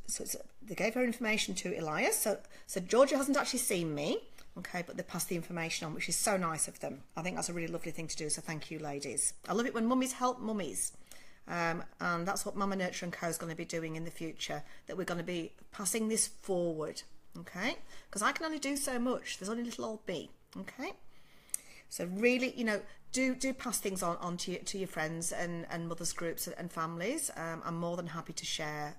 So they gave her information to Elias. So Georgia hasn't actually seen me, okay, but they passed the information on, which is so nice of them. I think that's a really lovely thing to do, so thank you, ladies. I love it when mummies help mummies. And that's what Mama Nurture & Co is going to be doing in the future, that we're going to be passing this forward, okay? Because I can only do so much. There's only little old me, okay? So really, you know, do pass things on to your friends and mothers groups and families. I'm more than happy to share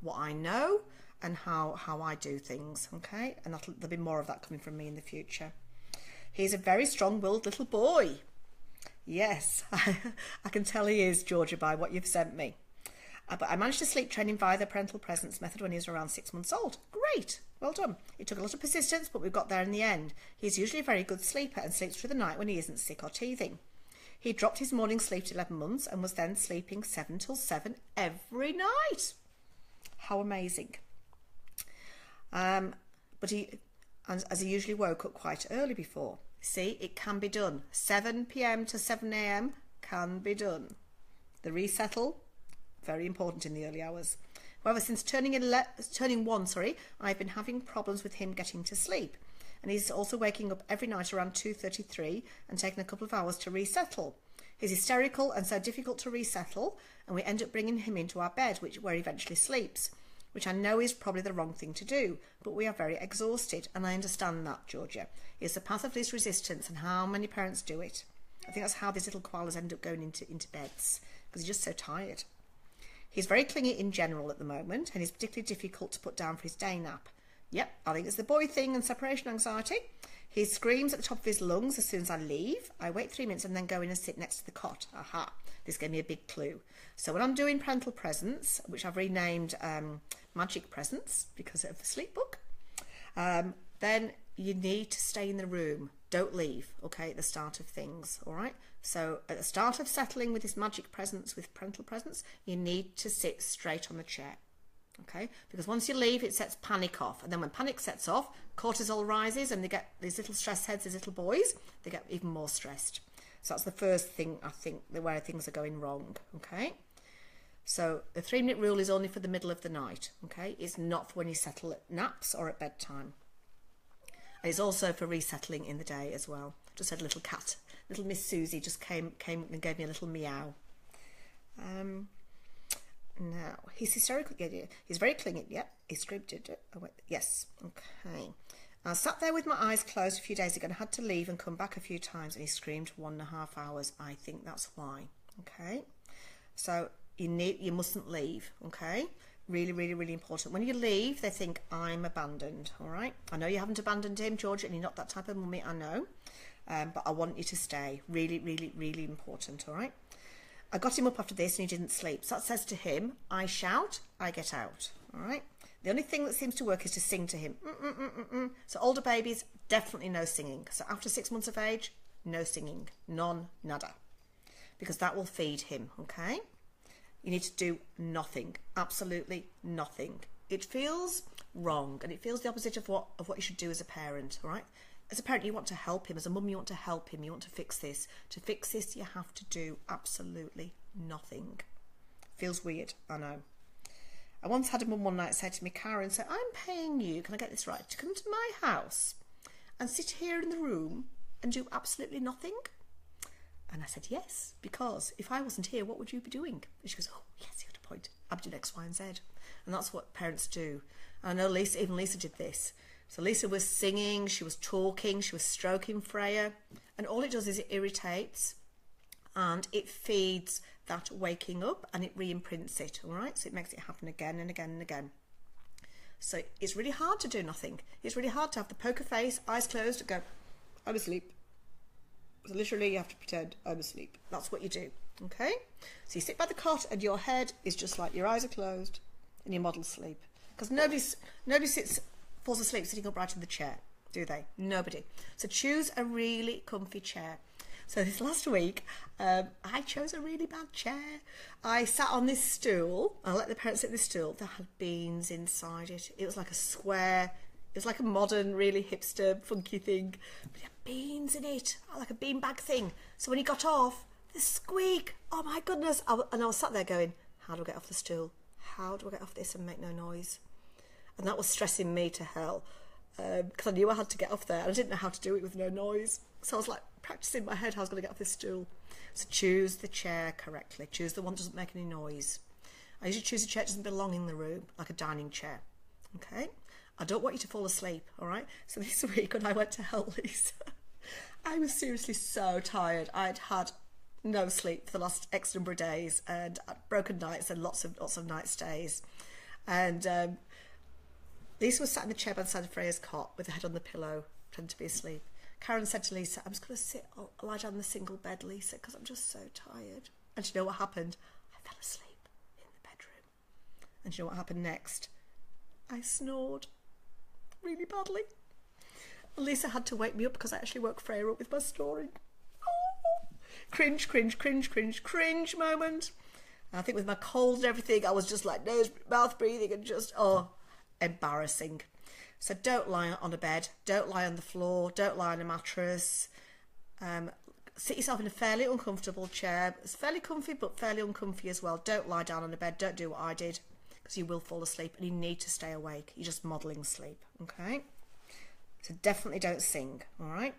what I know and how I do things, okay? And there'll be more of that coming from me in the future. He's a very strong-willed little boy. Yes, I can tell he is, Georgia, by what you've sent me. But I managed to sleep train him via the parental presence method when he was around 6 months old. Great, well done. It took a lot of persistence, but we got there in the end. He's usually a very good sleeper and sleeps through the night when he isn't sick or teething. He dropped his morning sleep to 11 months and was then sleeping 7 till 7 every night. How amazing. But as he usually woke up quite early before. See, it can be done. 7 p.m. to 7 a.m. can be done. The resettle, very important in the early hours. However, since turning 1, I've been having problems with him getting to sleep. And he's also waking up every night around 2:33 and taking a couple of hours to resettle. He's hysterical and so difficult to resettle, and we end up bringing him into our bed, where he eventually sleeps, which I know is probably the wrong thing to do, but we are very exhausted, and I understand that, Georgia. It's the path of least resistance, and how many parents do it? I think that's how these little koalas end up going into beds, because they're just so tired. He's very clingy in general at the moment, and he's particularly difficult to put down for his day nap. Yep, I think it's the boy thing and separation anxiety. He screams at the top of his lungs as soon as I leave. I wait 3 minutes and then go in and sit next to the cot. Aha, this gave me a big clue. So when I'm doing parental presence, which I've renamed Magic Presence because of the sleep book, then you need to stay in the room. Don't leave, okay, at the start of things, all right? So at the start of settling with this magic presence, with parental presence, you need to sit straight on the chair, okay? Because once you leave, it sets panic off. And then when panic sets off, cortisol rises and they get these little stress heads, these little boys, they get even more stressed. So that's the first thing, I think, where things are going wrong, okay? So the 3-minute rule is only for the middle of the night, okay? It's not for when you settle at naps or at bedtime. And it's also for resettling in the day as well. Just had a little cat, little Miss Susie just came and gave me a little meow. Now, he's hysterical. Yeah, he's very clingy. Yep, he screamed it. Oh, wait. Yes, okay. I sat there with my eyes closed a few days ago and had to leave and come back a few times, and he screamed 1.5 hours. I think that's why, okay? So you mustn't leave, okay? Really, really, really important. When you leave, they think, I'm abandoned, all right? I know you haven't abandoned him, Georgia, and you're not that type of mummy, I know. But I want you to stay. Really, really, really important, all right? I got him up after this and he didn't sleep. So that says to him, I shout, I get out, all right? The only thing that seems to work is to sing to him. So older babies, definitely no singing. So after 6 months of age, no singing. None, nada. Because that will feed him, okay? You need to do nothing, absolutely nothing. It feels wrong and it feels the opposite of what you should do as a parent, all right? As a parent, you want to help him. As a mum, you want to help him. You want to fix this. To fix this, you have to do absolutely nothing. Feels weird, I know. I once had a mum one night say to me, Karen, so I'm paying you, can I get this right, to come to my house and sit here in the room and do absolutely nothing? And I said, yes, because if I wasn't here, what would you be doing? And she goes, oh, yes, you got a point. I'm doing X, Y, and Z. And that's what parents do. And I know even Lisa did this. So Lisa was singing, she was talking, she was stroking Freya. And all it does is it irritates and it feeds that waking up and it re-imprints it, all right? So it makes it happen again and again and again. So it's really hard to do nothing. It's really hard to have the poker face, eyes closed, and go, I'm asleep. So literally you have to pretend I'm asleep. That's what you do, okay? So you sit by the cot and your head is just like your eyes are closed and you model sleep. Because nobody falls asleep sitting upright in the chair, do they? Nobody. So choose a really comfy chair. So this last week, I chose a really bad chair. I sat on this stool. I let the parents sit in this stool that had beans inside it. It was like a square. It was like a modern, really hipster, funky thing. But it had beans in it, like a beanbag thing. So when he got off, the squeak, oh my goodness. And I was sat there going, how do I get off the stool? How do I get off this and make no noise? And that was stressing me to hell. Because I knew I had to get off there. And I didn't know how to do it with no noise. So I was like practicing in my head how I was going to get off this stool. So choose the chair correctly. Choose the one that doesn't make any noise. I usually choose a chair that doesn't belong in the room, like a dining chair. Okay? I don't want you to fall asleep, all right? So this week when I went to help Lisa, I was seriously so tired. I'd had no sleep for the last X number of days and broken nights and lots of night stays. And Lisa was sat in the chair by the side of Freya's cot with her head on the pillow, pretending to be asleep. Karen said to Lisa, I'm just going to lie down on the single bed, Lisa, because I'm just so tired. And do you know what happened? I fell asleep in the bedroom. And do you know what happened next? I snored really badly. And Lisa had to wake me up because I actually woke Freya up with my snoring. Oh, cringe, cringe, cringe, cringe, cringe moment. And I think with my cold and everything, I was just like mouth breathing and just, embarrassing. So don't lie on a bed, don't lie on the floor, don't lie on a mattress. Sit yourself in a fairly uncomfortable chair. It's fairly comfy, but fairly uncomfy as well. Don't lie down on a bed. Don't do what I did, because you will fall asleep and you need to stay awake. You're just modelling sleep, okay? So definitely don't sing, all right?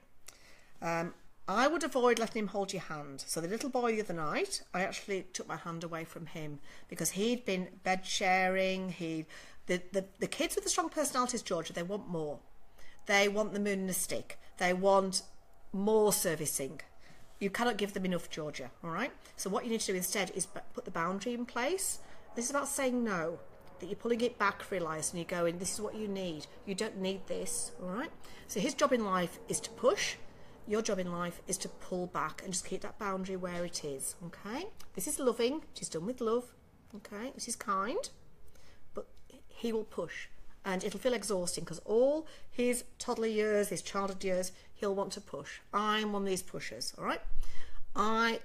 I would avoid letting him hold your hand. So the little boy the other night, I actually took my hand away from him because he'd been bed sharing. The kids with the strong personalities, Georgia, they want more. They want the moon and the stick. They want more servicing. You cannot give them enough, Georgia, all right? So what you need to do instead is put the boundary in place. This is about saying no, that you're pulling it back, realise, and you're going, this is what you need. You don't need this, all right? So his job in life is to push. Your job in life is to pull back and just keep that boundary where it is, okay? This is loving. It is done with love, okay? This is kind. He will push and it'll feel exhausting because all his toddler years, his childhood years, he'll want to push. I'm one of these pushers, all right? I'm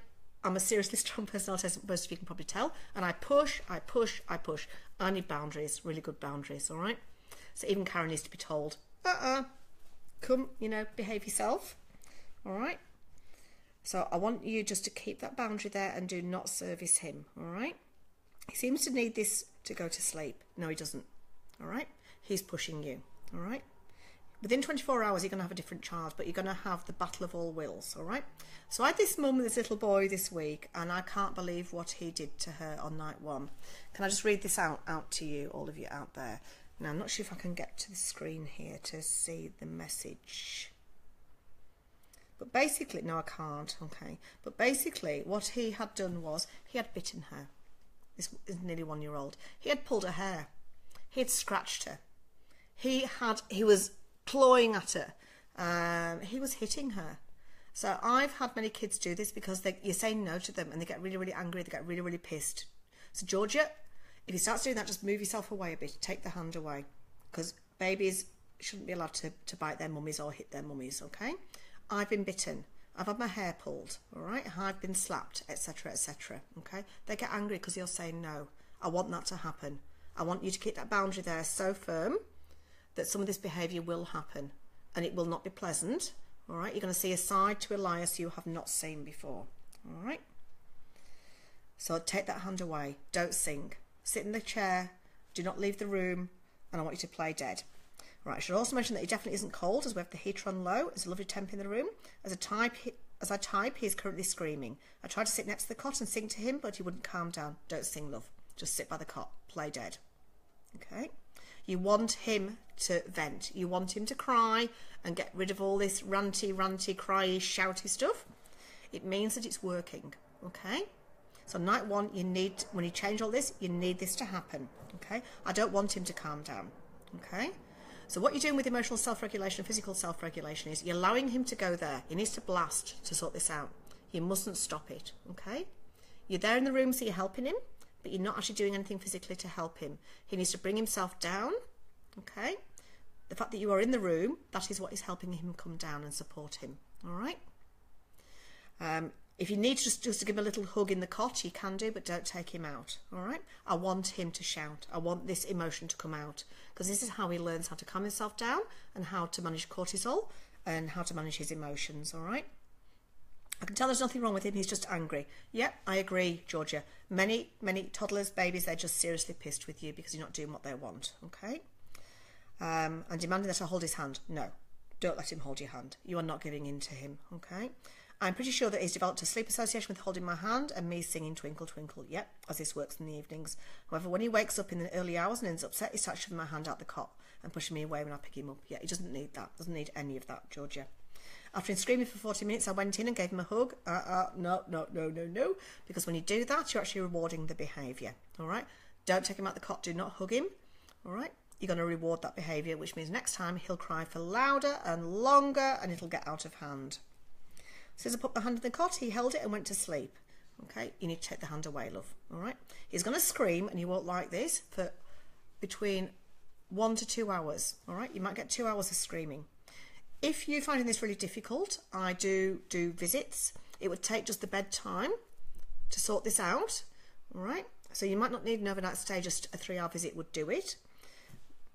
a seriously strong personality, as most of you can probably tell, and I push, I push, I push. I need boundaries, really good boundaries, all right? So even Karen needs to be told, come, behave yourself, all right? So I want you just to keep that boundary there and do not service him, all right? He seems to need this to go to sleep. No, he doesn't. All right? He's pushing you. All right? Within 24 hours, you're going to have a different child, but you're going to have the battle of all wills. All right? So I had this mum with this little boy this week, and I can't believe what he did to her on night one. Can I just read this out to you, all of you out there? Now, I'm not sure if I can get to the screen here to see the message. But basically, no, I can't. Okay. But basically, what he had done was he had bitten her. This is nearly 1 year old. He had pulled her hair. He had scratched her. He was clawing at her. He was hitting her. So I've had many kids do this because you're saying no to them and they get really, really angry. They get really, really pissed. So Georgia, if he starts doing that, just move yourself away a bit. Take the hand away, because babies shouldn't be allowed to bite their mummies or hit their mummies, okay? I've been bitten. I've had my hair pulled, all right? I've been slapped, etc., etc., okay? They get angry because you're saying no. I want that to happen. I want you to keep that boundary there so firm that some of this behaviour will happen and it will not be pleasant, all right? You're going to see a side to Elias you have not seen before, all right? So take that hand away. Don't sing. Sit in the chair. Do not leave the room. And I want you to play dead. Right, I should also mention that he definitely isn't cold, as we have the heater on low. It's a lovely temp in the room. As I type, he is currently screaming. I tried to sit next to the cot and sing to him, but he wouldn't calm down. Don't sing, love. Just sit by the cot. Play dead. Okay? You want him to vent. You want him to cry and get rid of all this ranty, cryy, shouty stuff. It means that it's working. Okay? So night one, when you change all this, you need this to happen. Okay? I don't want him to calm down. Okay? So what you're doing with emotional self-regulation and physical self-regulation is you're allowing him to go there. He needs to blast to sort this out. You mustn't stop it, okay? You're there in the room, so you're helping him, but you're not actually doing anything physically to help him. He needs to bring himself down, okay? The fact that you are in the room, that is what is helping him come down and support him, all right? If you need just to give him a little hug in the cot, you can do, but don't take him out, all right? I want him to shout. I want this emotion to come out, because this is how he learns how to calm himself down and how to manage cortisol and how to manage his emotions, all right? I can tell there's nothing wrong with him. He's just angry. Yep, I agree, Georgia. Many toddlers, babies, they're just seriously pissed with you because you're not doing what they want, okay? And demanding that I hold his hand. No, don't let him hold your hand. You are not giving in to him, okay? I'm pretty sure that he's developed a sleep association with holding my hand and me singing Twinkle Twinkle. Yep, as this works in the evenings. However, when he wakes up in the early hours and ends upset, he starts shoving my hand out the cot and pushing me away when I pick him up. Yeah, he doesn't need that. Doesn't need any of that, Georgia. After him screaming for 40 minutes, I went in and gave him a hug. No. Because when you do that, you're actually rewarding the behaviour. All right? Don't take him out the cot. Do not hug him. All right? You're going to reward that behaviour, which means next time he'll cry for louder and longer and it'll get out of hand. So as I put my hand in the cot, he held it and went to sleep. Okay, you need to take the hand away, love. All right, he's going to scream, and you won't like this, for between 1 to 2 hours. All right, you might get 2 hours of screaming. If you're finding this really difficult, I do visits. It would take just the bedtime to sort this out. All right, so you might not need an overnight stay. Just a 3-hour visit would do it.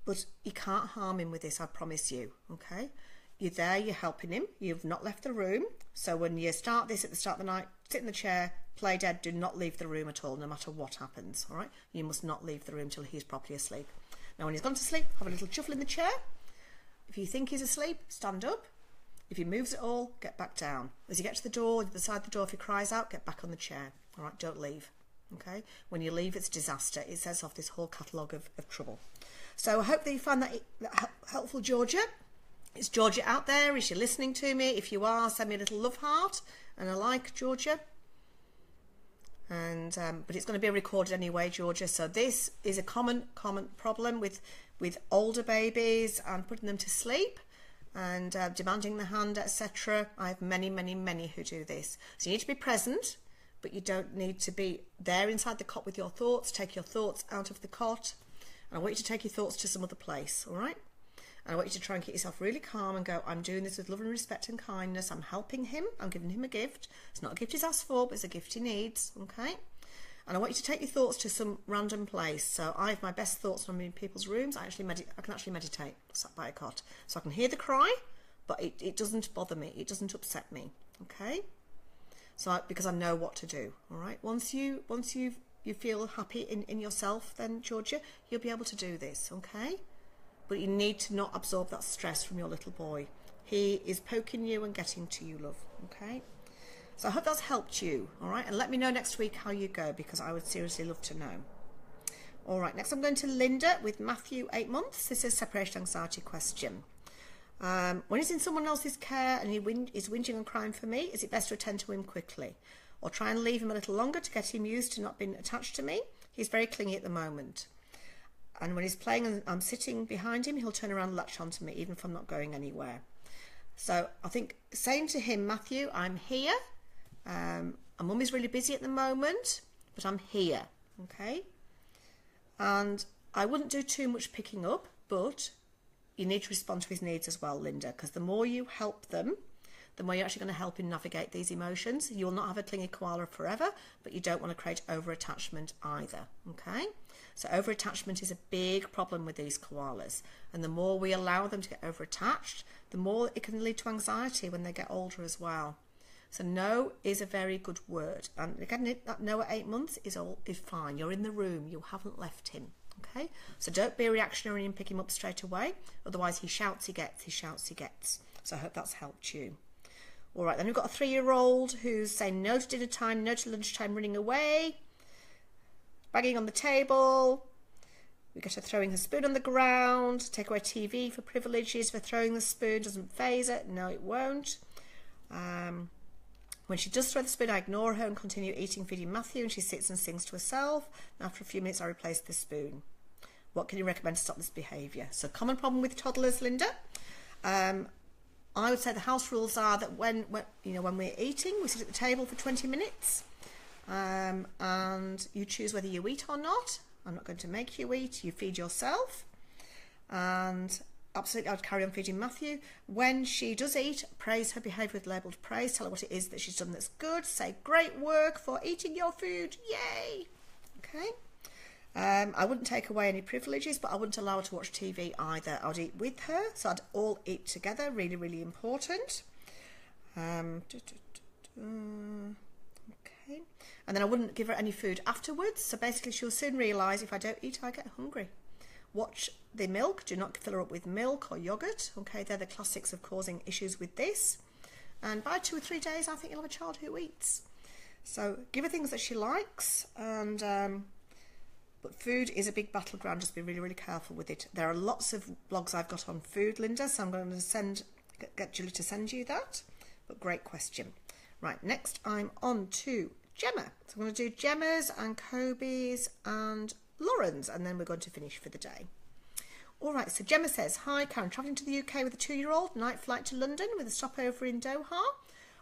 But you can't harm him with this, I promise you. Okay. You're there, you're helping him, you've not left the room. So when you start this at the start of the night, sit in the chair, play dead, do not leave the room at all, no matter what happens, all right? You must not leave the room till he's properly asleep. Now when he's gone to sleep, have a little shuffle in the chair. If you think he's asleep, stand up. If he moves at all, get back down. As you get to the door, beside the door, if he cries out, get back on the chair, all right? Don't leave, okay? When you leave, it's disaster. It sets off this whole catalogue of trouble. So I hope that you find that helpful, Georgia. Is Georgia out there? Is she listening to me? If you are, send me a little love heart and a like, Georgia. And but it's going to be recorded anyway, Georgia. So this is a common problem with older babies and putting them to sleep and demanding the hand, etc. I have many who do this. So you need to be present, but you don't need to be there inside the cot with your thoughts. Take your thoughts out of the cot, and I want you to take your thoughts to some other place. All right. And I want you to try and keep yourself really calm and go, I'm doing this with love and respect and kindness. I'm helping him. I'm giving him a gift. It's not a gift he's asked for, but it's a gift he needs. Okay? And I want you to take your thoughts to some random place. So I have my best thoughts when I'm in people's rooms. I can actually meditate sat by a cot. So I can hear the cry, but it doesn't bother me. It doesn't upset me. Okay? So because I know what to do. All right? Once you feel happy in yourself, then Georgia, you'll be able to do this. Okay? But you need to not absorb that stress from your little boy. He is poking you and getting to you, love, okay? So I hope that's helped you, all right? And let me know next week how you go, because I would seriously love to know. All right, next I'm going to Linda with Matthew, 8 months. This is a separation anxiety question. When he's in someone else's care and is whinging and crying for me, is it best to attend to him quickly? Or try and leave him a little longer to get him used to not being attached to me? He's very clingy at the moment. And when he's playing and I'm sitting behind him, he'll turn around and latch onto me, even if I'm not going anywhere. So I think saying to him, Matthew, I'm here. And Mummy's really busy at the moment, but I'm here, okay? And I wouldn't do too much picking up, but you need to respond to his needs as well, Linda, because the more you help them, the more you're actually going to help him navigate these emotions. You'll not have a clingy koala forever, but you don't want to create over-attachment either, okay? So over-attachment is a big problem with these koalas, and the more we allow them to get over-attached, the more it can lead to anxiety when they get older as well. So no is a very good word, and again, that no at 8 months is fine. You're in the room, you haven't left him. Okay, so don't be reactionary and pick him up straight away. Otherwise, he shouts, he gets, he shouts, he gets. So I hope that's helped you. All right, then we've got a 3-year-old who's saying no to dinner time, no to lunchtime, running away, banging on the table. We get her throwing her spoon on the ground. Take away TV for privileges for throwing the spoon. Doesn't faze it. No, it won't. When she does throw the spoon, I ignore her and continue eating, feeding Matthew, and she sits and sings to herself. And after a few minutes, I replace the spoon. What can you recommend to stop this behaviour? So, common problem with toddlers, Linda. I would say the house rules are that when we're eating, we sit at the table for 20 minutes, and you choose whether you eat or not. I'm not going to make you eat. You feed yourself, and absolutely, I would carry on feeding Matthew. When she does eat, praise her behaviour with labelled praise. Tell her what it is that she's done that's good. Say, great work for eating your food. Yay! Okay. I wouldn't take away any privileges, but I wouldn't allow her to watch TV either. I'd eat with her, so I'd all eat together. Really, really important. Okay. And then I wouldn't give her any food afterwards. So basically, she'll soon realise if I don't eat, I get hungry. Watch the milk. Do not fill her up with milk or yogurt. Okay, they're the classics of causing issues with this. And by 2 or 3 days, I think you'll have a child who eats. So give her things that she likes, and but food is a big battleground. Just be really, really careful with it. There are lots of blogs I've got on food, Linda, so I'm going to get Julie to send you that. But great question. Right, next I'm on to Gemma. So I'm going to do Gemma's and Kobe's and Lauren's, and then we're going to finish for the day. All right, so Gemma says, hi Karen, travelling to the UK with a 2-year-old, night flight to London with a stopover in Doha.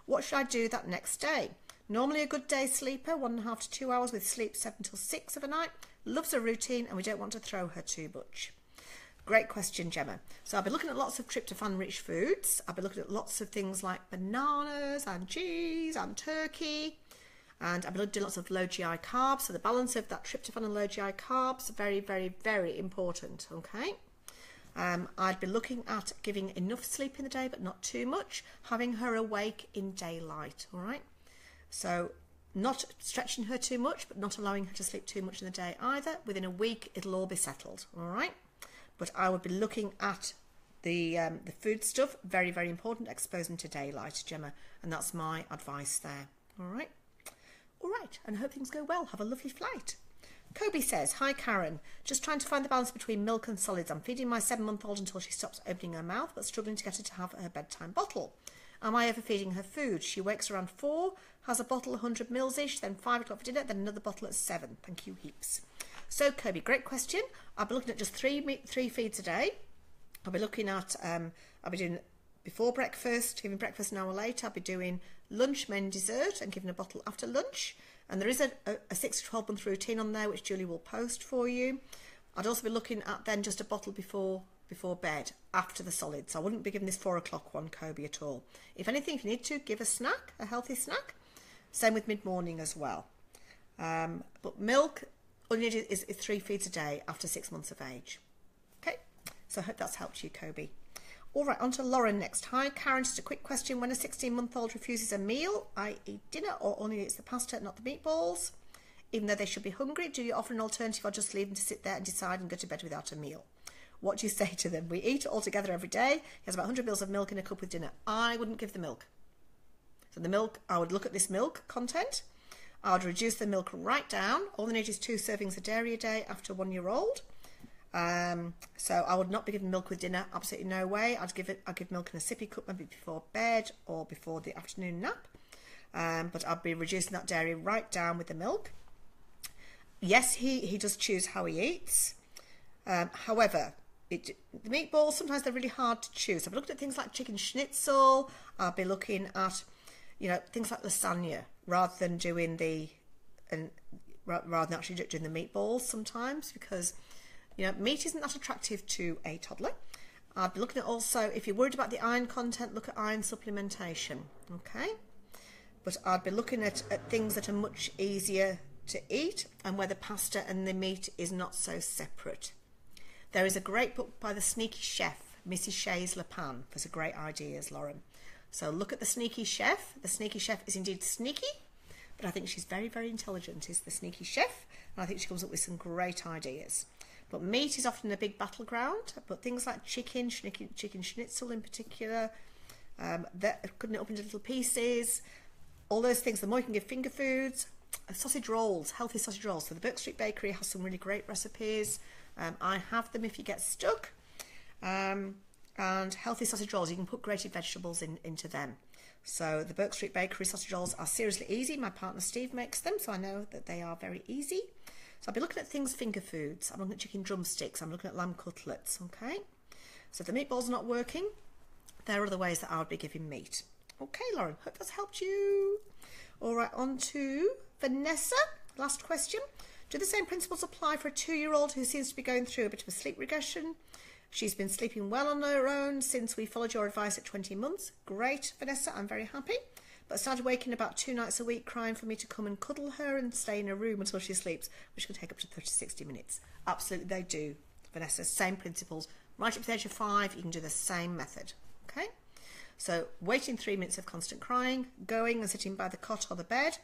What should I do that next day? Normally a good day sleeper, 1.5 to 2 hours with sleep 7 till 6 of a night. Loves a routine, and we don't want to throw her too much. Great question, Gemma. So I'll be looking at lots of tryptophan-rich foods. I'll be looking at lots of things like bananas and cheese and turkey. And I'll be doing lots of low GI carbs. So the balance of that tryptophan and low GI carbs, very, very, very important, okay? I'd be looking at giving enough sleep in the day, but not too much. Having her awake in daylight, all right? So not stretching her too much, but not allowing her to sleep too much in the day either. Within a week, it'll all be settled, all right? But I would be looking at the food stuff, very, very important, exposing to daylight, Gemma, and that's my advice there, all right? All right, and I hope things go well. Have a lovely flight. Kobe says, hi Karen, just trying to find the balance between milk and solids. I'm feeding my 7-month-old until she stops opening her mouth, but struggling to get her to have her bedtime bottle. Am I overfeeding her food? She wakes around 4, has a bottle 100 mils-ish, then 5 o'clock for dinner, then another bottle at 7. Thank you heaps. So Kobe, great question. I'll be looking at just three feeds a day. I'll be looking at, I'll be doing before breakfast, giving breakfast an hour later. I'll be doing lunch, main dessert, and giving a bottle after lunch. And there is a 6 to 12 month routine on there, which Julie will post for you. I'd also be looking at then just a bottle before bed, after the solids. I wouldn't be giving this 4 o'clock one, Kobe, at all. If anything, if you need to, give a snack, a healthy snack. Same with mid-morning as well. But milk, all you need is 3 feeds a day after 6 months of age. Okay, so I hope that's helped you, Kobe. All right, on to Lauren next. Hi, Karen, just a quick question. When a 16-month-old refuses a meal, i.e. dinner, or only eats the pasta, not the meatballs, even though they should be hungry, do you offer an alternative or just leave them to sit there and decide and go to bed without a meal? What do you say to them? We eat all together every day. He has about 100 mils of milk in a cup with dinner. I wouldn't give the milk. So the milk, I would look at this milk content. I would reduce the milk right down. All they need is 2 servings of dairy a day after 1-year-old. So I would not be giving milk with dinner. Absolutely no way. I'd give milk in a sippy cup maybe before bed or before the afternoon nap. But I'd be reducing that dairy right down with the milk. Yes, he does choose how he eats. However, the meatballs, sometimes they're really hard to choose. I've looked at things like chicken schnitzel. I'll be looking at, things like lasagna rather than rather than actually doing the meatballs sometimes, because, meat isn't that attractive to a toddler. I'd be looking at also, if you're worried about the iron content, look at iron supplementation, okay? But I'd be looking at things that are much easier to eat and where the pasta and the meat is not so separate. There is a great book by the Sneaky Chef, Mrs. Shays Lapan, for some great ideas, Lauren. So look at the Sneaky Chef. The Sneaky Chef is indeed sneaky, but I think she's very, very intelligent, is the Sneaky Chef, and I think she comes up with some great ideas. But meat is often a big battleground, but things like chicken schnitzel in particular, cutting it up into little pieces, all those things. The more you can give finger foods, sausage rolls, healthy sausage rolls. So the Burke Street Bakery has some really great recipes. I have them if you get stuck. And healthy sausage rolls, you can put grated vegetables into them. So the Burke Street Bakery sausage rolls are seriously easy. My partner Steve makes them, so I know that they are very easy. So I'll be looking at things, finger foods. I'm looking at chicken drumsticks. I'm looking at lamb cutlets, okay? So if the meatball's not working, there are other ways that I would be giving meat. Okay, Lauren, hope that's helped you. All right, on to Vanessa. Last question. Do the same principles apply for a 2-year-old who seems to be going through a bit of a sleep regression? She's been sleeping well on her own since we followed your advice at 20 months. Great, Vanessa, I'm very happy. But started waking about 2 nights a week, crying for me to come and cuddle her and stay in her room until she sleeps, which can take up to 30 to 60 minutes. Absolutely, they do, Vanessa. Same principles. Right up to the age of 5, you can do the same method. Okay? So, waiting 3 minutes of constant crying, going and sitting by the cot or the bed,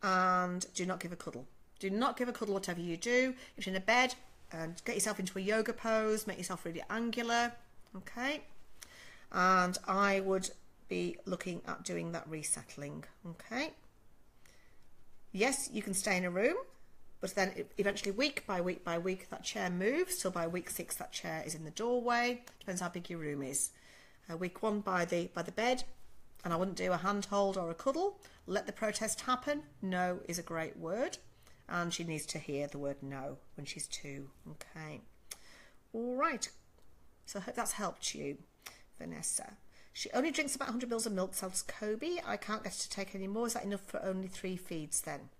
and do not give a cuddle. Do not give a cuddle whatever you do. If you're in a bed, and get yourself into a yoga pose, make yourself really angular. Okay? And I would be looking at doing that resettling. Okay, yes, you can stay in a room, but then eventually week by week by week that chair moves, so by week 6 that chair is in the doorway. Depends how big your room is. Week 1 by the bed, and I wouldn't do a handhold or a cuddle. Let the protest happen. No is a great word, and she needs to hear the word no when she's 2. Okay, all right, so I hope that's helped you, Vanessa. She only drinks about 100 ml of milk, tells Kobe. I can't get her to take any more. Is that enough for only 3 feeds then?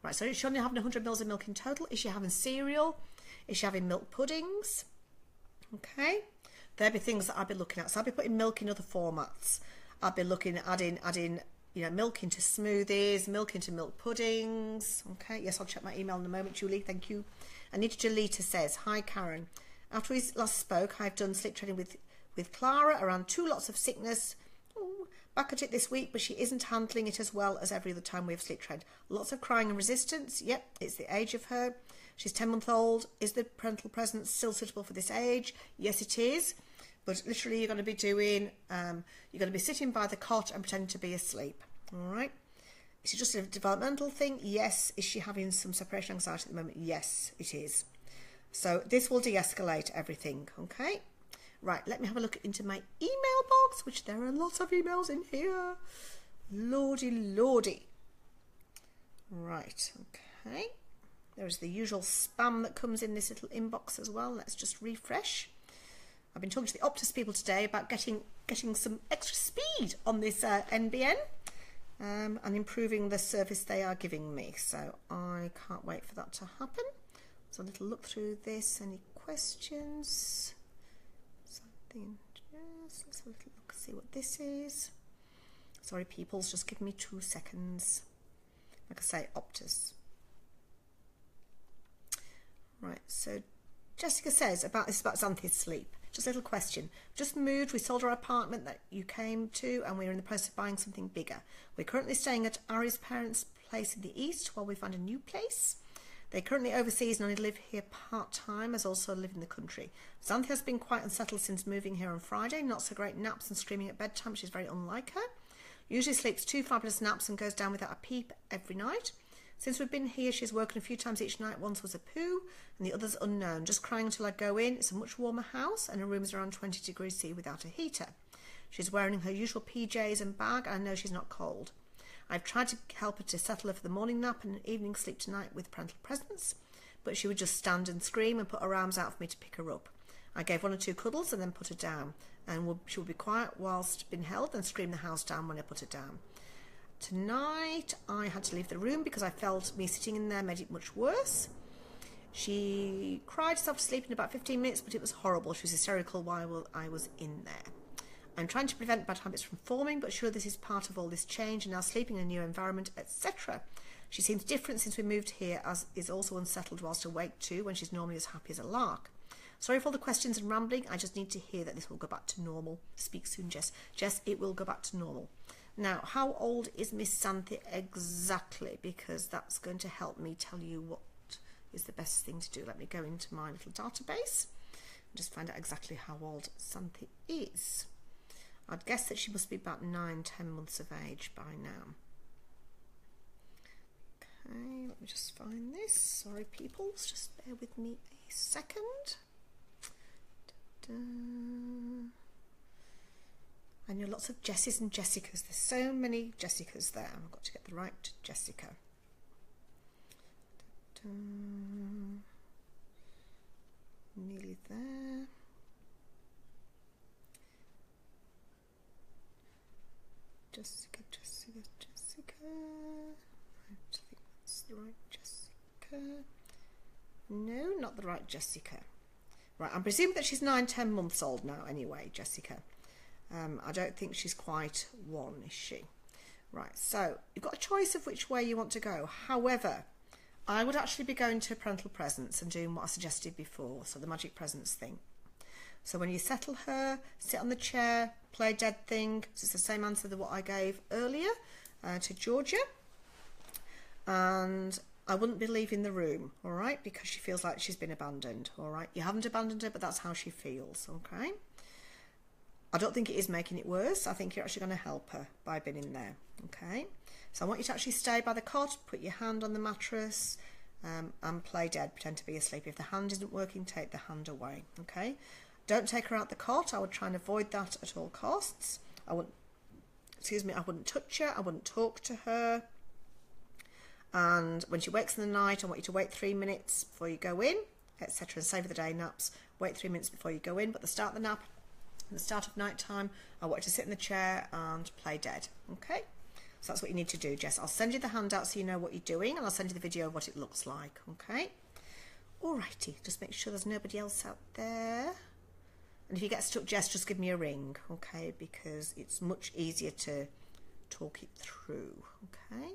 Right, so she's only having 100 ml of milk in total. Is she having cereal? Is she having milk puddings? Okay, there'll be things that I'll be looking at. So I'll be putting milk in other formats. I'll be looking at adding milk into smoothies, milk into milk puddings. Okay, yes, I'll check my email in a moment, Julie. Thank you. Anita Jolita says, hi, Karen. After we last spoke, I've done sleep training with Clara around 2 lots of sickness. Ooh, back at it this week, but she isn't handling it as well as every other time we've sleep trained. Lots of crying and resistance. Yep, it's the age of her. She's 10-month-old. Is the parental presence still suitable for this age? Yes, it is. But literally, you're going to be doing, you're going to be sitting by the cot and pretending to be asleep. All right. Is it just a developmental thing? Yes. Is she having some separation anxiety at the moment? Yes, it is. So this will de-escalate everything. Okay. Right, let me have a look into my email box, which there are lots of emails in here. Lordy, lordy. Right, okay. There's the usual spam that comes in this little inbox as well. Let's just refresh. I've been talking to the Optus people today about getting some extra speed on this NBN and improving the service they are giving me. So I can't wait for that to happen. So a little look through this. Any questions? Let's have a little look, see what this is. Sorry, peoples, just give me 2 seconds. Like I say, Optus. Right, so Jessica says about Xanthi's sleep. Just a little question. Just moved, we sold our apartment that you came to, and we're in the process of buying something bigger. We're currently staying at Ari's parents' place in the east while we find a new place. They currently overseas and only live here part-time, as also live in the country. Xanthi has been quite unsettled since moving here on Friday. Not so great naps and screaming at bedtime, which is very unlike her. Usually sleeps 2 fabulous naps and goes down without a peep every night. Since we've been here, she's woken a few times each night. Once was a poo, and the other's unknown. Just crying until I go in. It's a much warmer house, and her room is around 20 degrees C without a heater. She's wearing her usual PJs and bag, and I know she's not cold. I've tried to help her to settle her for the morning nap and evening sleep tonight with parental presence, but she would just stand and scream and put her arms out for me to pick her up. I gave 1 or 2 cuddles and then put her down, and she would be quiet whilst being held and scream the house down when I put her down. Tonight I had to leave the room because I felt me sitting in there made it much worse. She cried herself to sleep in about 15 minutes, but it was horrible. She was hysterical while I was in there. I'm trying to prevent bad habits from forming, but sure, this is part of all this change and now sleeping in a new environment, etc. She seems different since we moved here, as is also unsettled whilst awake too, when she's normally as happy as a lark. Sorry for all the questions and rambling. I just need to hear that this will go back to normal. Speak soon, Jess. Jess, it will go back to normal. Now, how old is Miss Xanthi exactly? Because that's going to help me tell you what is the best thing to do. Let me go into my little database and just find out exactly how old Xanthi is. I'd guess that she must be about 9-10 months of age by now. Okay, let me just find this. Sorry, peoples, just bear with me a second. I know lots of Jesses and Jessicas. There's so many Jessicas there. I've got to get the right Jessica. Nearly there. Jessica. I think that's the right Jessica. No, not the right Jessica. Right, I'm presuming that she's 9-10 months old now anyway, Jessica. I don't think she's quite 1, is she? Right, so you've got a choice of which way you want to go. However, I would actually be going to parental presence and doing what I suggested before, so the magic presence thing. So when you settle her, sit on the chair, play dead thing. So it's the same answer that what I gave earlier to Georgia. And I wouldn't be leaving the room, all right, because she feels like she's been abandoned, all right? You haven't abandoned her, but that's how she feels, okay? I don't think it is making it worse. I think you're actually going to help her by being in there, okay? So I want you to actually stay by the cot, put your hand on the mattress, and play dead, pretend to be asleep. If the hand isn't working, take the hand away, okay? Don't take her out the cot. I would try and avoid that at all costs. I wouldn't touch her. I wouldn't talk to her. And when she wakes in the night, I want you to wait 3 minutes before you go in, etc. And save the day naps. Wait 3 minutes before you go in. But the start of the nap, and the start of night time, I want you to sit in the chair and play dead. Okay? So that's what you need to do, Jess. I'll send you the handout so you know what you're doing, and I'll send you the video of what it looks like. Okay? Alrighty. Just make sure there's nobody else out there. And if you get stuck, Jess, just give me a ring, okay? Because it's much easier to talk it through, okay?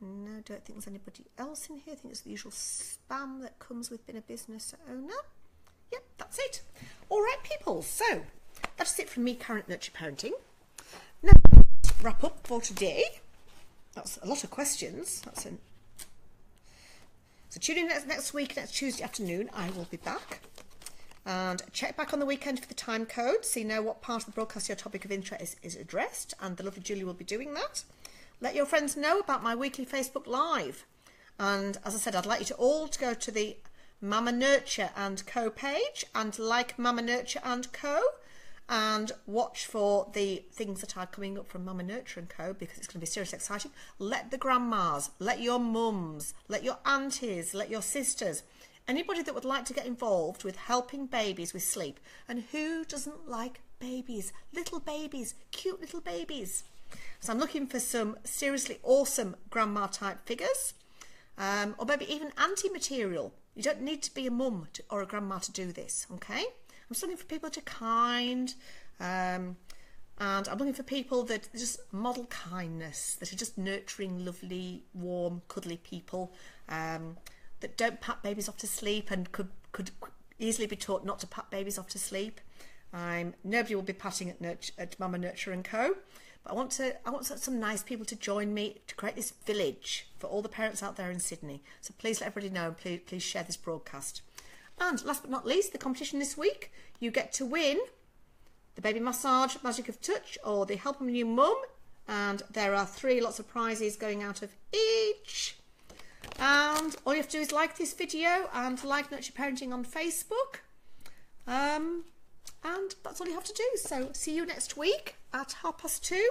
No, don't think there's anybody else in here. I think it's the usual spam that comes with being a business owner. Yep, that's it. All right, people. So that's it from me, Karen at Nurture Parenting. Now, wrap up for today. That's a lot of questions. So tune in next week, next Tuesday afternoon. I will be back. And check back on the weekend for the time code so you know what part of the broadcast your topic of interest is addressed, and the lovely Julie will be doing that. Let your friends know about my weekly Facebook Live. And as I said, I'd like you to all to go to the Mama Nurture and Co page and like Mama Nurture and Co and watch for the things that are coming up from Mama Nurture and Co, because it's going to be seriously exciting. Let the grandmas, let your mums, let your aunties, let your sisters, anybody that would like to get involved with helping babies with sleep. And who doesn't like babies? Little babies, cute little babies. So I'm looking for some seriously awesome grandma type figures, or maybe even auntie material. You don't need to be a mum or a grandma to do this, okay? I'm just looking for people that are kind, and I'm looking for people that just model kindness, that are just nurturing, lovely, warm, cuddly people, that don't pat babies off to sleep and could easily be taught not to pat babies off to sleep. Nobody will be patting at Mama Nurture and Co. But I want some nice people to join me to create this village for all the parents out there in Sydney. So please let everybody know, and please share this broadcast. And last but not least, the competition this week, you get to win the Baby Massage Magic of Touch or the Help 'em New Mum. And there are lots of prizes going out of each. And all you have to do is like this video and like Nurture Parenting on Facebook. And that's all you have to do. So see you next week at 2:30.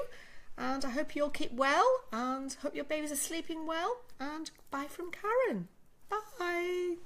And I hope you all keep well and hope your babies are sleeping well. And bye from Karen. Bye.